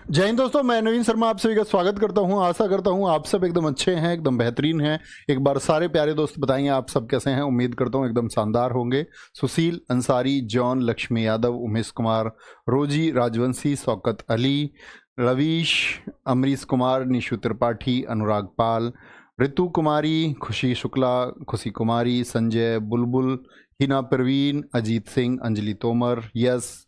जय हिंद दोस्तों, मैं नवीन शर्मा आप सभी का स्वागत करता हूं। आशा करता हूं आप सब एकदम अच्छे हैं, एकदम बेहतरीन हैं। एक बार सारे प्यारे दोस्त बताएंगे आप सब कैसे हैं। उम्मीद करता हूं एकदम शानदार होंगे। सुशील अंसारी, जॉन, लक्ष्मी यादव, उमेश कुमार, रोजी राजवंशी, शौकत अली, रवीश, अमरीश कुमार, निशु त्रिपाठी, अनुराग पाल, ऋतु कुमारी, खुशी शुक्ला, खुशी कुमारी, संजय बुलबुल, हिना परवीन, अजीत सिंह, अंजलि तोमर, यस,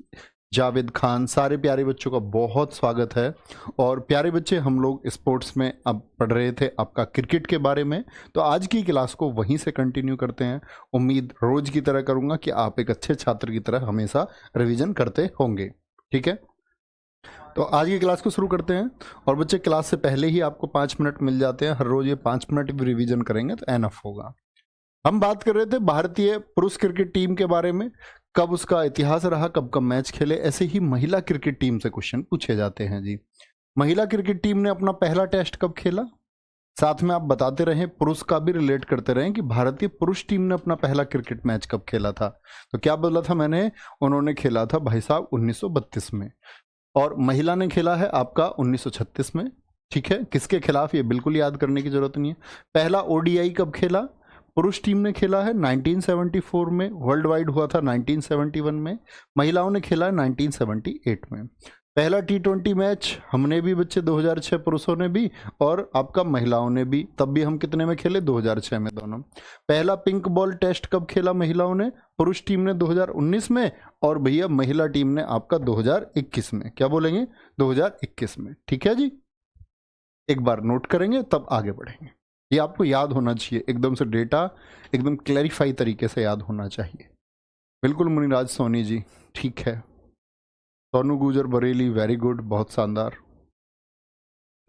जावेद खान, सारे प्यारे बच्चों का बहुत स्वागत है। और प्यारे बच्चे, हम लोग स्पोर्ट्स में अब पढ़ रहे थे आपका क्रिकेट के बारे में, तो आज की क्लास को वहीं से कंटिन्यू करते हैं। उम्मीद रोज की तरह करूंगा कि आप एक अच्छे छात्र की तरह हमेशा रिवीजन करते होंगे। ठीक है, तो आज की क्लास को शुरू करते हैं। और बच्चे, क्लास से पहले ही आपको 5 मिनट मिल जाते हैं। हर रोज ये 5 मिनट भी रिवीजन करेंगे तो एनफ होगा। हम बात कर रहे थे भारतीय पुरुष क्रिकेट टीम के बारे में, कब उसका इतिहास रहा, कब कब मैच खेले। ऐसे ही महिला क्रिकेट टीम से क्वेश्चन पूछे जाते हैं जी। महिला क्रिकेट टीम ने अपना पहला टेस्ट कब खेला, साथ में आप बताते रहें, पुरुष का भी रिलेट करते रहें कि भारतीय पुरुष टीम ने अपना पहला क्रिकेट मैच कब खेला था। तो क्या बोला था मैंने, उन्होंने खेला था भाई साहब 1932 में, और महिला ने खेला है आपका 1936 में। ठीक है, किसके खिलाफ ये बिल्कुल याद करने की जरूरत नहीं है। पहला ओडीआई कब खेला, पुरुष टीम ने खेला है 1974 में, वर्ल्ड वाइड हुआ था 1971 में, महिलाओं ने खेला है 1978 में। पहला T20 मैच हमने भी बच्चे 2006, पुरुषों ने भी और आपका महिलाओं ने भी, तब भी हम कितने में खेले, 2006 में दोनों। पहला पिंक बॉल टेस्ट कब खेला महिलाओं ने, पुरुष टीम ने 2019 में, और भैया महिला टीम ने आपका 2021 में। क्या बोलेंगे, 2021 में। ठीक है जी, एक बार नोट करेंगे तब आगे बढ़ेंगे। ये आपको याद होना चाहिए, एकदम से डेटा एकदम क्लैरिफाई तरीके से याद होना चाहिए। बिल्कुल मुनिराज सोनी जी, ठीक है। सोनू गुजर बरेली, वेरी गुड, बहुत शानदार।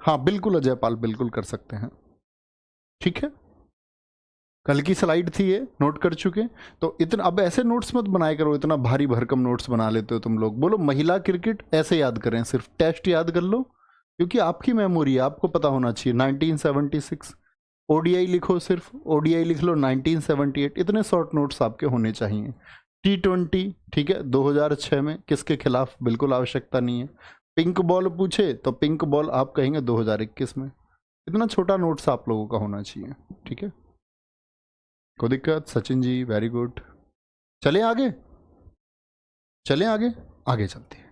हाँ बिल्कुल अजय पाल, बिल्कुल कर सकते हैं। ठीक है, कल की स्लाइड थी ये, नोट कर चुके। तो इतना अब ऐसे नोट्स मत बनाया करो, इतना भारी भरकम नोट्स बना लेते हो तुम लोग। बोलो महिला क्रिकेट ऐसे याद करें, सिर्फ टेस्ट याद कर लो, क्योंकि आपकी मेमोरी है, आपको पता होना चाहिए। 1976 ओडीआई लिखो, सिर्फ ओडीआई लिख लो 1978, इतने शॉर्ट नोट्स आपके होने चाहिए। T20 ठीक है 2006 में, किसके खिलाफ, बिल्कुल आवश्यकता नहीं है। पिंक बॉल पूछे तो पिंक बॉल आप कहेंगे 2021 में। इतना छोटा नोट्स आप लोगों का होना चाहिए। ठीक है, कोई दिक्कत, सचिन जी वेरी गुड। चलें आगे, चलें आगे, आगे चलते हैं।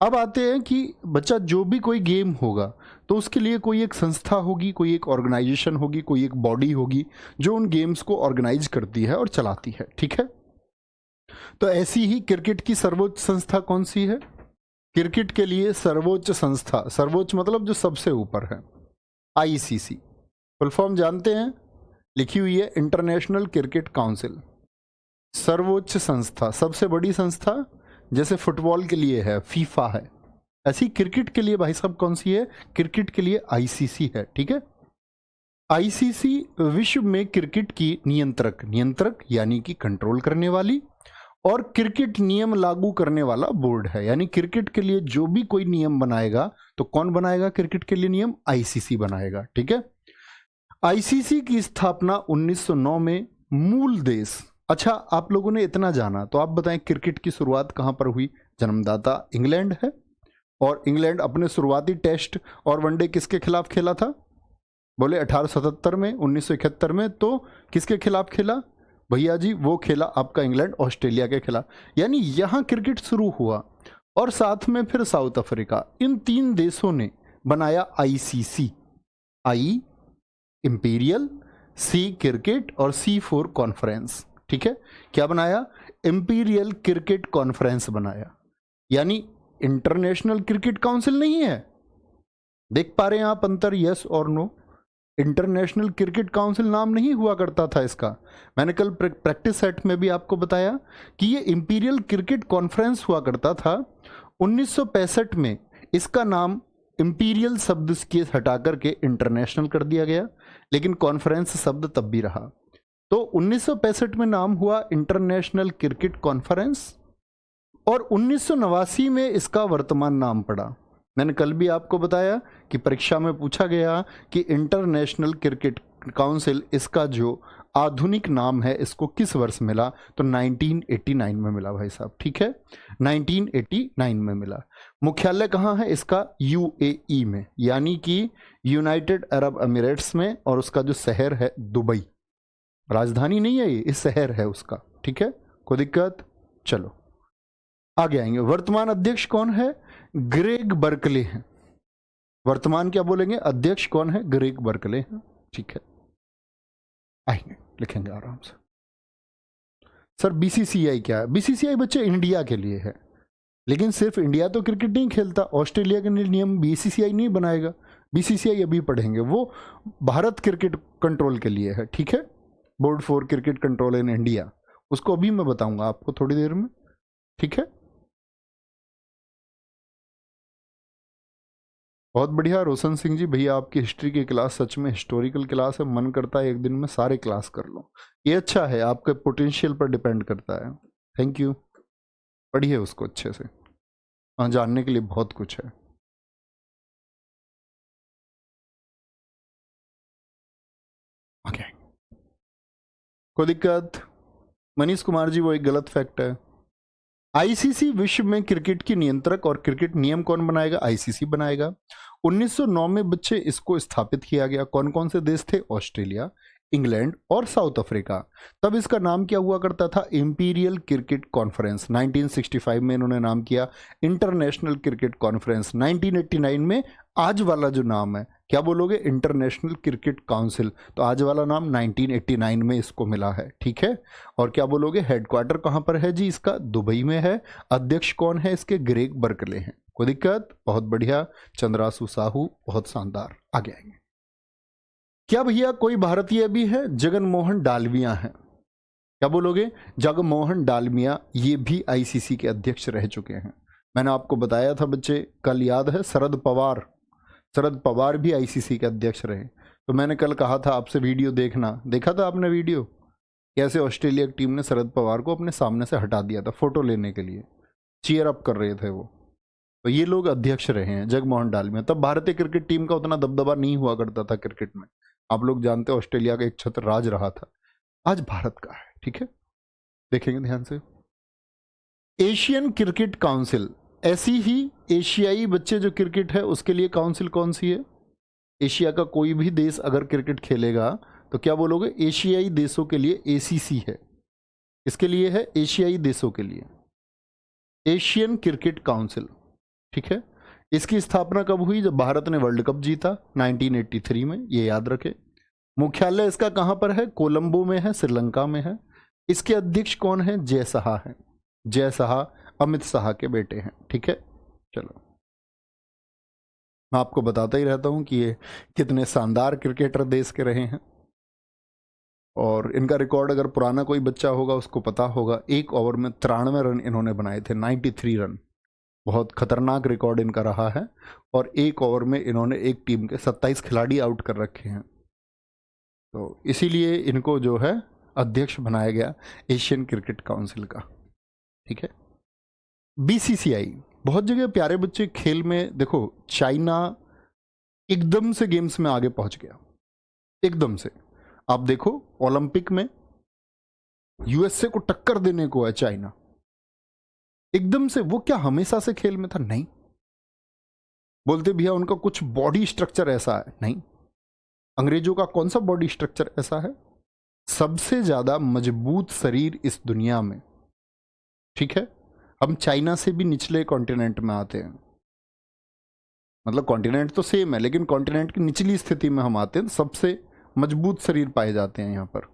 अब आते हैं कि बच्चा जो भी कोई गेम होगा तो उसके लिए कोई एक संस्था होगी, कोई एक ऑर्गेनाइजेशन होगी, कोई एक बॉडी होगी जो उन गेम्स को ऑर्गेनाइज करती है और चलाती है। ठीक है, तो ऐसी ही क्रिकेट की सर्वोच्च संस्था कौन सी है। क्रिकेट के लिए सर्वोच्च संस्था, सर्वोच्च मतलब जो सबसे ऊपर है, आईसीसी। फुल फॉर्म जानते हैं, लिखी हुई है इंटरनेशनल क्रिकेट काउंसिल। सर्वोच्च संस्था, सबसे बड़ी संस्था, जैसे फुटबॉल के लिए है फीफा है, ऐसी क्रिकेट के लिए भाई साहब कौन सी है, क्रिकेट के लिए आईसीसी है। ठीक है, आईसीसी विश्व में क्रिकेट की नियंत्रक, नियंत्रक यानी कि कंट्रोल करने वाली, और क्रिकेट नियम लागू करने वाला बोर्ड है। यानी क्रिकेट के लिए जो भी कोई नियम बनाएगा तो कौन बनाएगा, क्रिकेट के लिए नियम आईसीसी बनाएगा। ठीक है, आईसीसी की स्थापना 1909 में, मूल देश, अच्छा आप लोगों ने इतना जाना तो आप बताएं क्रिकेट की शुरुआत कहां पर हुई। जन्मदाता इंग्लैंड है, और इंग्लैंड अपने शुरुआती टेस्ट और वनडे किसके खिलाफ खेला था, बोले 1877 में, 1971 में तो किसके खिलाफ खेला भैया जी, वो खेला आपका इंग्लैंड ऑस्ट्रेलिया के खिलाफ। यानी यहां क्रिकेट शुरू हुआ, और साथ में फिर साउथ अफ्रीका, इन 3 देशों ने बनाया आईसीसी। आई इंपीरियल, सी क्रिकेट, और सी फॉर कॉन्फ्रेंस। ठीक है, क्या बनाया, इंपीरियल क्रिकेट कॉन्फ्रेंस बनाया। यानी इंटरनेशनल क्रिकेट काउंसिल नहीं है। देख पा रहे हैं आप अंतर, यस और नो। इंटरनेशनल क्रिकेट काउंसिल नाम नहीं हुआ करता था इसका। मैंने कल प्रैक्टिस सेट में भी आपको बताया कि ये इंपीरियल क्रिकेट कॉन्फ्रेंस हुआ करता था। 1965 में इसका नाम इंपीरियल शब्द के हटा करके इंटरनेशनल कर दिया गया, लेकिन कॉन्फ्रेंस शब्द तब भी रहा। तो 1965 में नाम हुआ इंटरनेशनल क्रिकेट कॉन्फ्रेंस, और 1989 में इसका वर्तमान नाम पड़ा। मैंने कल भी आपको बताया कि परीक्षा में पूछा गया कि इंटरनेशनल क्रिकेट काउंसिल, इसका जो आधुनिक नाम है इसको किस वर्ष मिला? तो 1989 में मिला भाई साहब, ठीक है, 1989 में मिला। मुख्यालय कहाँ है इसका? यूएई में, यानी कि यूनाइटेड अरब अमीरेट्स में, और उसका जो शहर है दुबई। राजधानी नहीं है ये, इस शहर है उसका, ठीक है, कोई दिक्कत? चलो आगे आएंगे। वर्तमान अध्यक्ष कौन है? ग्रेग बर्कले हैं। वर्तमान क्या बोलेंगे? अध्यक्ष कौन है? ग्रेग बर्कले हैं, ठीक है, आएंगे लिखेंगे आराम से। सर बीसीसीआई क्या है? बीसीसीआई बच्चे इंडिया के लिए है, लेकिन सिर्फ इंडिया तो क्रिकेट नहीं खेलता, ऑस्ट्रेलिया के नियम बीसीसीआई नहीं बनाएगा। बीसीसीआई अभी पढ़ेंगे, वो भारत क्रिकेट कंट्रोल के लिए है, ठीक है, board for cricket control in India, उसको अभी मैं बताऊंगा आपको थोड़ी देर में, ठीक है। बहुत बढ़िया रोशन सिंह जी, भैया आपकी हिस्ट्री की क्लास सच में हिस्टोरिकल क्लास है, मन करता है एक दिन में सारे क्लास कर लो। ये अच्छा है, आपके पोटेंशियल पर डिपेंड करता है। थैंक यू, पढ़िए उसको अच्छे से, हाँ जानने के लिए बहुत कुछ है। ओके, कोई दिक्कत? मनीष कुमार जी वो एक गलत फैक्ट है। आईसीसी विश्व में क्रिकेट की नियंत्रक और क्रिकेट नियम कौन बनाएगा? आईसीसी बनाएगा। 1909 में बच्चे इसको स्थापित किया गया। कौन कौन से देश थे? ऑस्ट्रेलिया, इंग्लैंड और साउथ अफ्रीका। तब इसका नाम क्या हुआ करता था? Imperial cricket conference. 1965 में इन्होंने नाम किया इंटरनेशनल क्रिकेट कॉन्फ्रेंस। 1989 में आज वाला जो नाम है, क्या बोलोगे? International cricket council. तो आज वाला नाम 1989 में इसको मिला है, ठीक है। और क्या बोलोगे? हेडक्वार्टर कहाँ पर है जी इसका? दुबई में है। अध्यक्ष कौन है इसके? ग्रेग बर्कले हैं। कोई दिक्कत? बहुत बढ़िया, चंद्रासु साहू, बहुत शानदार। आगे आएंगे। क्या भैया कोई भारतीय भी है? जगन मोहन डालमिया है। क्या बोलोगे? जगमोहन डालमिया, ये भी आईसीसी के अध्यक्ष रह चुके हैं। मैंने आपको बताया था बच्चे, कल याद है, शरद पवार भी आईसीसी के अध्यक्ष रहे। तो मैंने कल कहा था आपसे वीडियो देखना, देखा था आपने वीडियो? कैसे ऑस्ट्रेलिया की टीम ने शरद पवार को अपने सामने से हटा दिया था फोटो लेने के लिए, चीयर अप कर रहे थे वो। तो ये लोग अध्यक्ष रहे हैं, जगमोहन डालमिया। तब भारतीय क्रिकेट टीम का उतना दबदबा नहीं हुआ करता था क्रिकेट में, आप लोग जानते हैं, ऑस्ट्रेलिया का एक छत्र राज रहा था, आज भारत का है, ठीक है। देखेंगे ध्यान से। एशियन क्रिकेट काउंसिल, ऐसी ही एशियाई बच्चे जो क्रिकेट है उसके लिए काउंसिल कौन सी है? एशिया का कोई भी देश अगर क्रिकेट खेलेगा तो क्या बोलोगे? एशियाई देशों के लिए एसीसी है। इसके लिए है एशियाई देशों के लिए एशियन क्रिकेट काउंसिल, ठीक है। इसकी स्थापना कब हुई? जब भारत ने वर्ल्ड कप जीता 1983 में, ये याद रखे। मुख्यालय इसका कहां पर है? कोलंबो में है, श्रीलंका में है। इसके अध्यक्ष कौन है? जय शाह है। जय शाह अमित शाह के बेटे हैं, ठीक है। चलो मैं आपको बताता ही रहता हूं कि ये कितने शानदार क्रिकेटर देश के रहे हैं, और इनका रिकॉर्ड अगर पुराना कोई बच्चा होगा उसको पता होगा। एक ओवर में 93 रन इन्होंने बनाए थे, 93 रन, बहुत खतरनाक रिकॉर्ड इनका रहा है। और एक ओवर में इन्होंने एक टीम के 27 खिलाड़ी आउट कर रखे हैं। तो इसीलिए इनको जो है अध्यक्ष बनाया गया एशियन क्रिकेट काउंसिल का, ठीक है। बीसीसीआई, बहुत जगह प्यारे बच्चे खेल में देखो, चाइना एकदम से गेम्स में आगे पहुंच गया, एकदम से। आप देखो ओलंपिक में यूएसए को टक्कर देने को है चाइना, एकदम से। वो क्या हमेशा से खेल में था? नहीं। बोलते भैया उनका कुछ बॉडी स्ट्रक्चर ऐसा है, नहीं। अंग्रेजों का कौन सा बॉडी स्ट्रक्चर ऐसा है? सबसे ज्यादा मजबूत शरीर इस दुनिया में, ठीक है। हम चाइना से भी निचले कॉन्टिनेंट में आते हैं, मतलब कॉन्टिनेंट तो सेम है लेकिन कॉन्टिनेंट की निचली स्थिति में हम आते हैं। सबसे मजबूत शरीर पाए जाते हैं यहां पर।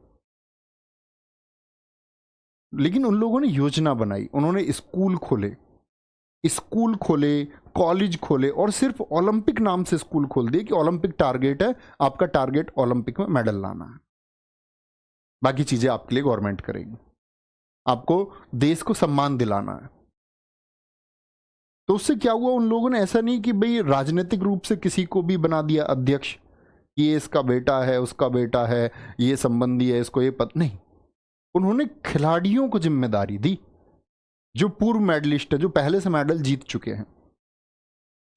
लेकिन उन लोगों ने योजना बनाई, उन्होंने स्कूल खोले, कॉलेज खोले, और सिर्फ ओलंपिक नाम से स्कूल खोल दिए कि ओलंपिक टारगेट है, आपका टारगेट ओलंपिक में मेडल लाना है, बाकी चीजें आपके लिए गवर्नमेंट करेगी, आपको देश को सम्मान दिलाना है। तो उससे क्या हुआ? उन लोगों ने ऐसा नहीं कि भाई राजनीतिक रूप से किसी को भी बना दिया अध्यक्ष, ये इसका बेटा है, उसका बेटा है, ये संबंधी है, इसको ये पता नहीं। उन्होंने खिलाड़ियों को जिम्मेदारी दी जो पूर्व मेडलिस्ट है, जो पहले से मेडल जीत चुके हैं,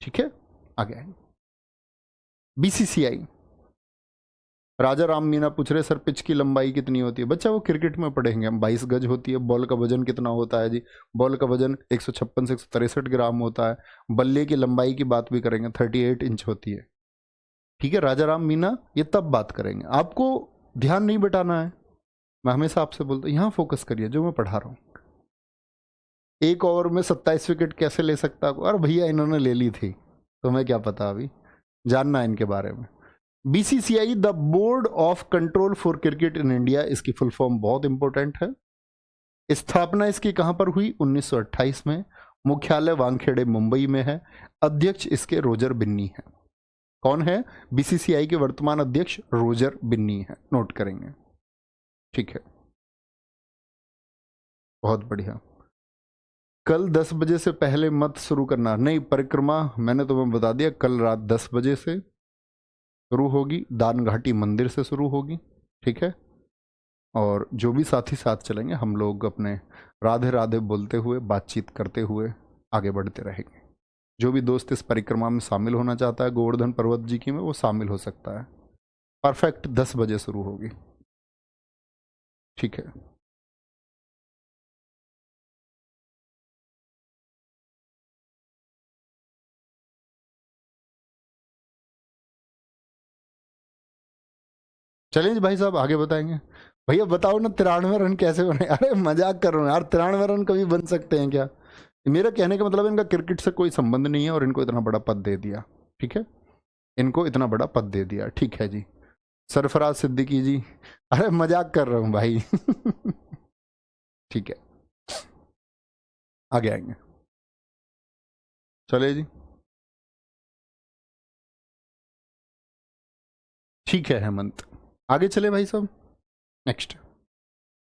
ठीक है। आगे बीसीसीआई, राजा राम मीना पूछ रहे सर पिच की लंबाई कितनी होती है? बच्चा वो क्रिकेट में पढ़ेंगे हम। 22 गज होती है। बॉल का वजन कितना होता है जी? बॉल का वजन 156 से 163 ग्राम होता है। बल्ले की लंबाई की बात भी करेंगे, 38 इंच होती है। ठीक है राजा राम मीना, ये तब बात करेंगे। आपको ध्यान नहीं बटाना है, मैं हमेशा आपसे बोलता हूँ यहाँ फोकस करिए जो मैं पढ़ा रहा हूँ। एक ओवर में 27 विकेट कैसे ले सकता? अरे भैया इन्होंने ले ली थी, तुम्हें क्या पता, अभी जानना है इनके बारे में। BCCI the board of control for cricket in India, इसकी फुल फॉर्म बहुत इंपॉर्टेंट है। स्थापना इसकी कहां पर हुई? 1928 में। मुख्यालय वानखेड़े मुंबई में है। अध्यक्ष इसके रोजर बिन्नी है। कौन है? बीसीसीआई के वर्तमान अध्यक्ष रोजर बिन्नी है, नोट करेंगे। ठीक है, बहुत बढ़िया। कल 10 बजे से पहले मत शुरू करना। नहीं, परिक्रमा मैंने तुम्हें बता दिया, कल रात 10 बजे से शुरू होगी, दान घाटी मंदिर से शुरू होगी। ठीक है, और जो भी साथी साथ चलेंगे हम लोग अपने राधे राधे बोलते हुए, बातचीत करते हुए आगे बढ़ते रहेंगे। जो भी दोस्त इस परिक्रमा में शामिल होना चाहता है गोवर्धन पर्वत जी की में, वो शामिल हो सकता है। परफेक्ट 10 बजे शुरू होगी। ठीक है, चलिए जी भाई साहब आगे बताएंगे। भैया बताओ ना 93 रन कैसे बने? अरे मजाक कर रहा हूँ यार, 93 रन कभी बन सकते हैं क्या? मेरा कहने का मतलब इनका क्रिकेट से कोई संबंध नहीं है और इनको इतना बड़ा पद दे दिया। ठीक है, इनको इतना बड़ा पद दे दिया। ठीक है जी, सरफराज सिद्दीकी जी, अरे मजाक कर रहा हूँ भाई। ठीक है, आगे आएंगे। चले जी, ठीक है हेमंत, आगे चले भाई साहब। नेक्स्ट,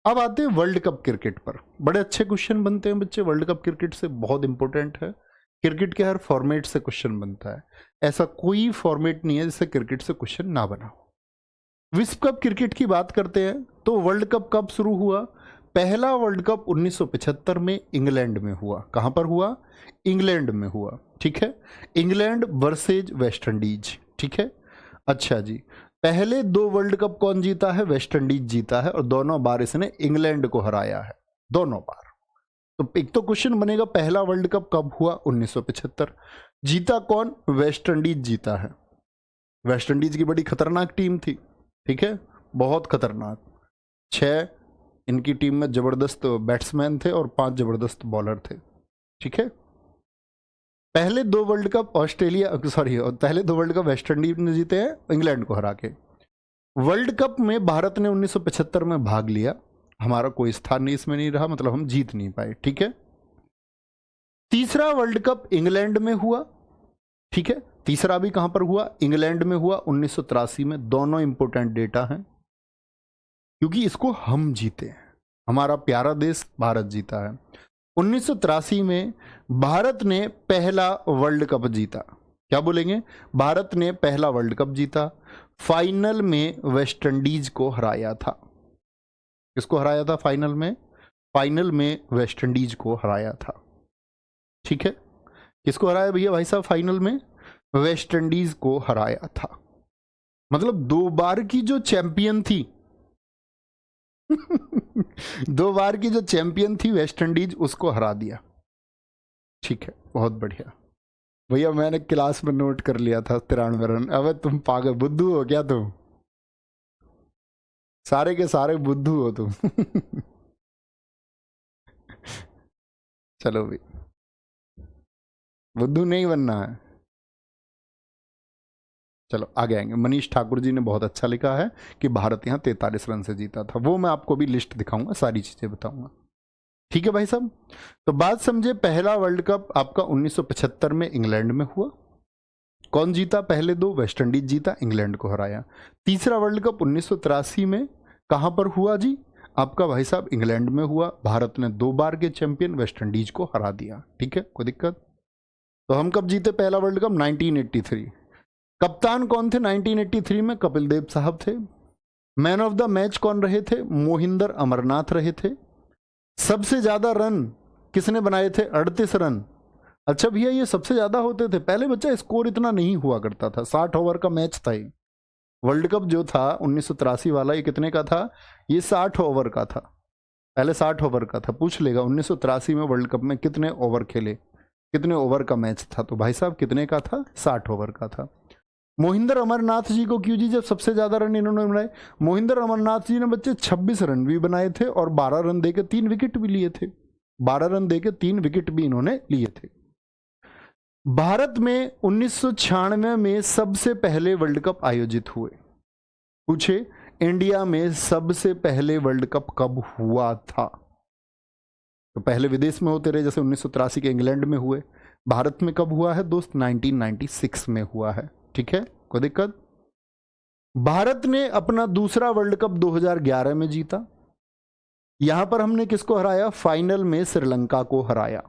अब आते हैं वर्ल्ड कप क्रिकेट पर। बड़े अच्छे क्वेश्चन बनते हैं बच्चे वर्ल्ड कप क्रिकेट से, बहुत इंपॉर्टेंट है। क्रिकेट के हर फॉर्मेट से क्वेश्चन बनता है, ऐसा कोई फॉर्मेट नहीं है जिससे क्रिकेट से क्वेश्चन ना बना हो। विश्व कप क्रिकेट की बात करते हैं तो वर्ल्ड कप कब शुरू हुआ? पहला वर्ल्ड कप 1975 में इंग्लैंड में हुआ। कहां पर हुआ? इंग्लैंड में हुआ। ठीक है, इंग्लैंड वर्सेज वेस्ट इंडीज। ठीक है, अच्छा जी, पहले 2 वर्ल्ड कप कौन जीता है? वेस्ट इंडीज जीता है, और दोनों बार इसने इंग्लैंड को हराया है, दोनों बार। तो एक तो क्वेश्चन बनेगा पहला वर्ल्ड कप कब हुआ? 1975। जीता कौन? वेस्ट इंडीज जीता है। वेस्ट इंडीज की बड़ी खतरनाक टीम थी। ठीक है, बहुत खतरनाक। 6 इनकी टीम में जबरदस्त बैट्समैन थे और 5 जबरदस्त बॉलर थे। ठीक है, पहले 2 वर्ल्ड कप पहले 2 वर्ल्ड कप वेस्ट इंडीज ने जीते हैं इंग्लैंड को हरा के। वर्ल्ड कप में भारत ने 1975 में भाग लिया, हमारा कोई स्थान नहीं इसमें नहीं रहा, मतलब हम जीत नहीं पाए। ठीक है, तीसरा वर्ल्ड कप इंग्लैंड में हुआ। ठीक है, तीसरा भी कहां पर हुआ? इंग्लैंड में हुआ, 1983 में। दोनों इंपोर्टेंट डेटा हैं क्योंकि इसको हम जीते हैं, हमारा प्यारा देश भारत जीता है। 1983 में भारत ने पहला वर्ल्ड कप जीता। क्या बोलेंगे? भारत ने पहला वर्ल्ड कप जीता। फाइनल में वेस्ट इंडीज को हराया था। किसको हराया था फाइनल में? फाइनल में वेस्ट इंडीज को हराया था। ठीक है, किसको हराया भैया भाई साहब फाइनल में? वेस्ट इंडीज को हराया था। मतलब 2 बार की जो चैंपियन थी 2 बार की जो चैंपियन थी वेस्ट इंडीज, उसको हरा दिया। ठीक है, बहुत बढ़िया भैया, मैंने क्लास में नोट कर लिया था 93 रन। अबे तुम पागल बुद्धू हो क्या तुम? सारे के सारे बुद्धू हो तुम। चलो भाई, बुद्धू नहीं बनना है। चलो आगे आएंगे। मनीष ठाकुर जी ने बहुत अच्छा लिखा है कि भारत यहाँ 43 रन से जीता था। वो मैं आपको भी लिस्ट दिखाऊंगा, सारी चीजें बताऊंगा। ठीक है भाई साहब, तो बात समझे। पहला वर्ल्ड कप आपका 1975 में इंग्लैंड में हुआ। कौन जीता? पहले 2 वेस्ट इंडीज जीता, इंग्लैंड को हराया। तीसरा वर्ल्ड कप 1983 में कहां पर हुआ जी? आपका भाई साहब इंग्लैंड में हुआ। भारत ने 2 बार के चैंपियन वेस्ट इंडीज को हरा दिया। ठीक है, कोई दिक्कत? तो हम कब जीते पहला वर्ल्ड कप? 1983। कप्तान कौन थे 1983 में? कपिल देव साहब थे। मैन ऑफ द मैच कौन रहे थे? मोहिंदर अमरनाथ रहे थे। सबसे ज्यादा रन किसने बनाए थे? 38 रन। अच्छा भैया, ये सबसे ज्यादा होते थे पहले बच्चा, स्कोर इतना नहीं हुआ करता था, 60 ओवर का मैच था ये। वर्ल्ड कप जो था 1983 वाला, ये कितने का था? ये 60 ओवर का था, पहले 60 ओवर का था। पूछ लेगा 1983 में वर्ल्ड कप में कितने ओवर खेले, कितने ओवर का मैच था, तो भाई साहब कितने का था? 60 ओवर का था। मोहिंदर अमरनाथ जी को क्यों जी जब सबसे ज्यादा रन इन्होंने बनाए? मोहिंदर अमरनाथ जी ने बच्चे 26 रन भी बनाए थे और 12 रन देके 3 विकेट भी लिए थे। 12 रन देके 3 विकेट भी इन्होंने लिए थे। भारत में 1996 में सबसे पहले वर्ल्ड कप आयोजित हुए। पूछे इंडिया में सबसे पहले वर्ल्ड कप कब हुआ था? तो पहले विदेश में होते रहे, जैसे 1983 के इंग्लैंड में हुए। भारत में कब हुआ है दोस्त? 1996 में हुआ है। ठीक है, कोई दिक्कत? भारत ने अपना दूसरा वर्ल्ड कप 2011 में जीता। यहां पर हमने किसको हराया? फाइनल में श्रीलंका को हराया।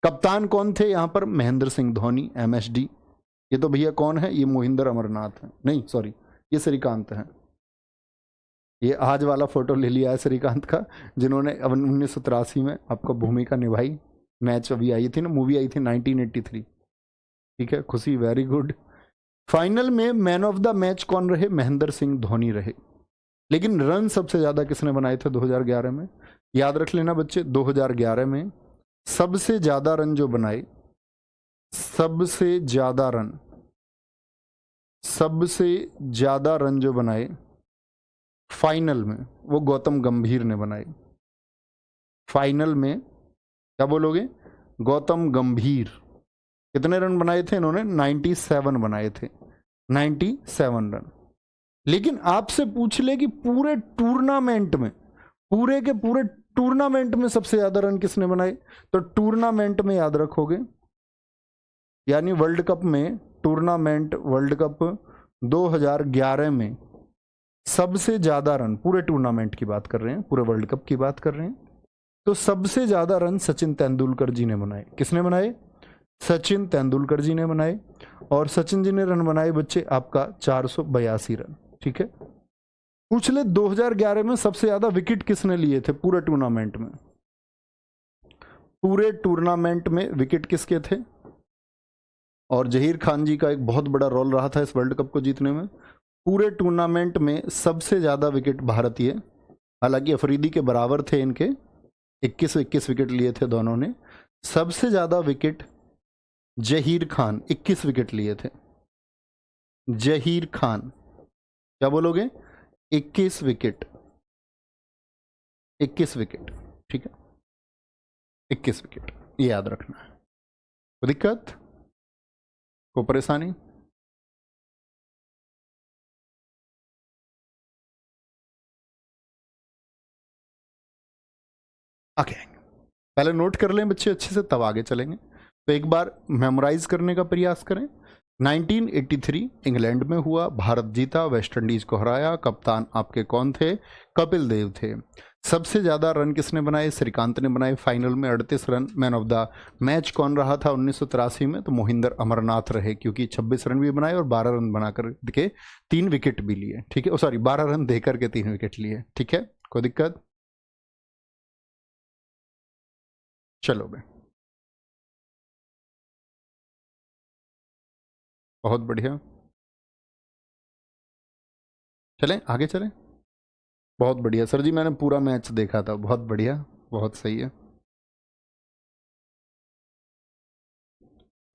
कप्तान कौन थे यहां पर? महेंद्र सिंह धोनी, MSD। ये तो भैया कौन है? ये मोहिंदर अमरनाथ है, नहीं सॉरी, ये श्रीकांत है। ये आज वाला फोटो ले लिया है श्रीकांत का, जिन्होंने 1983 में आपको भूमिका निभाई। मैच अभी आई थी ना, मूवी आई थी 1983। ठीक है, खुशी, वेरी गुड। फाइनल में मैन ऑफ द मैच कौन रहे? महेंद्र सिंह धोनी रहे। लेकिन रन सबसे ज्यादा किसने बनाए थे 2011 में? याद रख लेना बच्चे, 2011 में सबसे ज्यादा रन जो बनाए, सबसे ज्यादा रन जो बनाए फाइनल में, वो गौतम गंभीर ने बनाए। फाइनल में क्या बोलोगे? गौतम गंभीर। कितने रन बनाए थे इन्होंने? 97 बनाए थे, 97 रन। लेकिन आपसे पूछ ले कि पूरे टूर्नामेंट में, पूरे के पूरे टूर्नामेंट में सबसे ज्यादा रन किसने बनाए? तो टूर्नामेंट में याद रखोगे, यानी वर्ल्ड कप में, टूर्नामेंट वर्ल्ड कप 2011 में सबसे ज्यादा रन, पूरे टूर्नामेंट की बात कर रहे हैं, पूरे वर्ल्ड कप की बात कर रहे हैं, तो सबसे ज्यादा रन सचिन तेंदुलकर जी ने बनाए। किसने बनाए? सचिन तेंदुलकर जी ने बनाए। और सचिन जी ने रन बनाए बच्चे आपका 482 रन। ठीक है, पूछ ले 2011 में सबसे ज्यादा विकेट किसने लिए थे पूरे टूर्नामेंट में? पूरे टूर्नामेंट में विकेट किसके थे? और जहीर खान जी का एक बहुत बड़ा रोल रहा था इस वर्ल्ड कप को जीतने में। पूरे टूर्नामेंट में सबसे ज्यादा विकेट भारतीय, हालांकि अफरीदी के बराबर थे इनके, 21 विकेट लिए थे दोनों ने। सबसे ज्यादा विकेट जहीर खान, 21 विकेट लिए थे। जहीर खान, क्या बोलोगे? 21 विकेट, 21 विकेट। ठीक है, 21 विकेट, ये याद रखना है। कोई दिक्कत, कोई परेशानी? आगे आएंगे, पहले नोट कर लें बच्चे अच्छे से, तब आगे चलेंगे। तो एक बार मेमोराइज करने का प्रयास करें। 1983 इंग्लैंड में हुआ, भारत जीता, वेस्ट इंडीज को हराया। कप्तान आपके कौन थे? कपिल देव थे। सबसे ज्यादा रन किसने बनाए? श्रीकांत ने बनाए, फाइनल में 38 run. Man of the match कौन रहा था 1983 में? तो मोहिंदर अमरनाथ रहे, क्योंकि 26 रन भी बनाए और 12 रन बनाकर के 3 विकेट भी लिए। ठीक है, सॉरी 12 रन देकर के 3 विकेट लिए। ठीक है, कोई दिक्कत? चलो बे, बहुत बढ़िया, चलें आगे चलें। बहुत बढ़िया सर जी, मैंने पूरा मैच देखा था, बहुत बढ़िया, बहुत सही है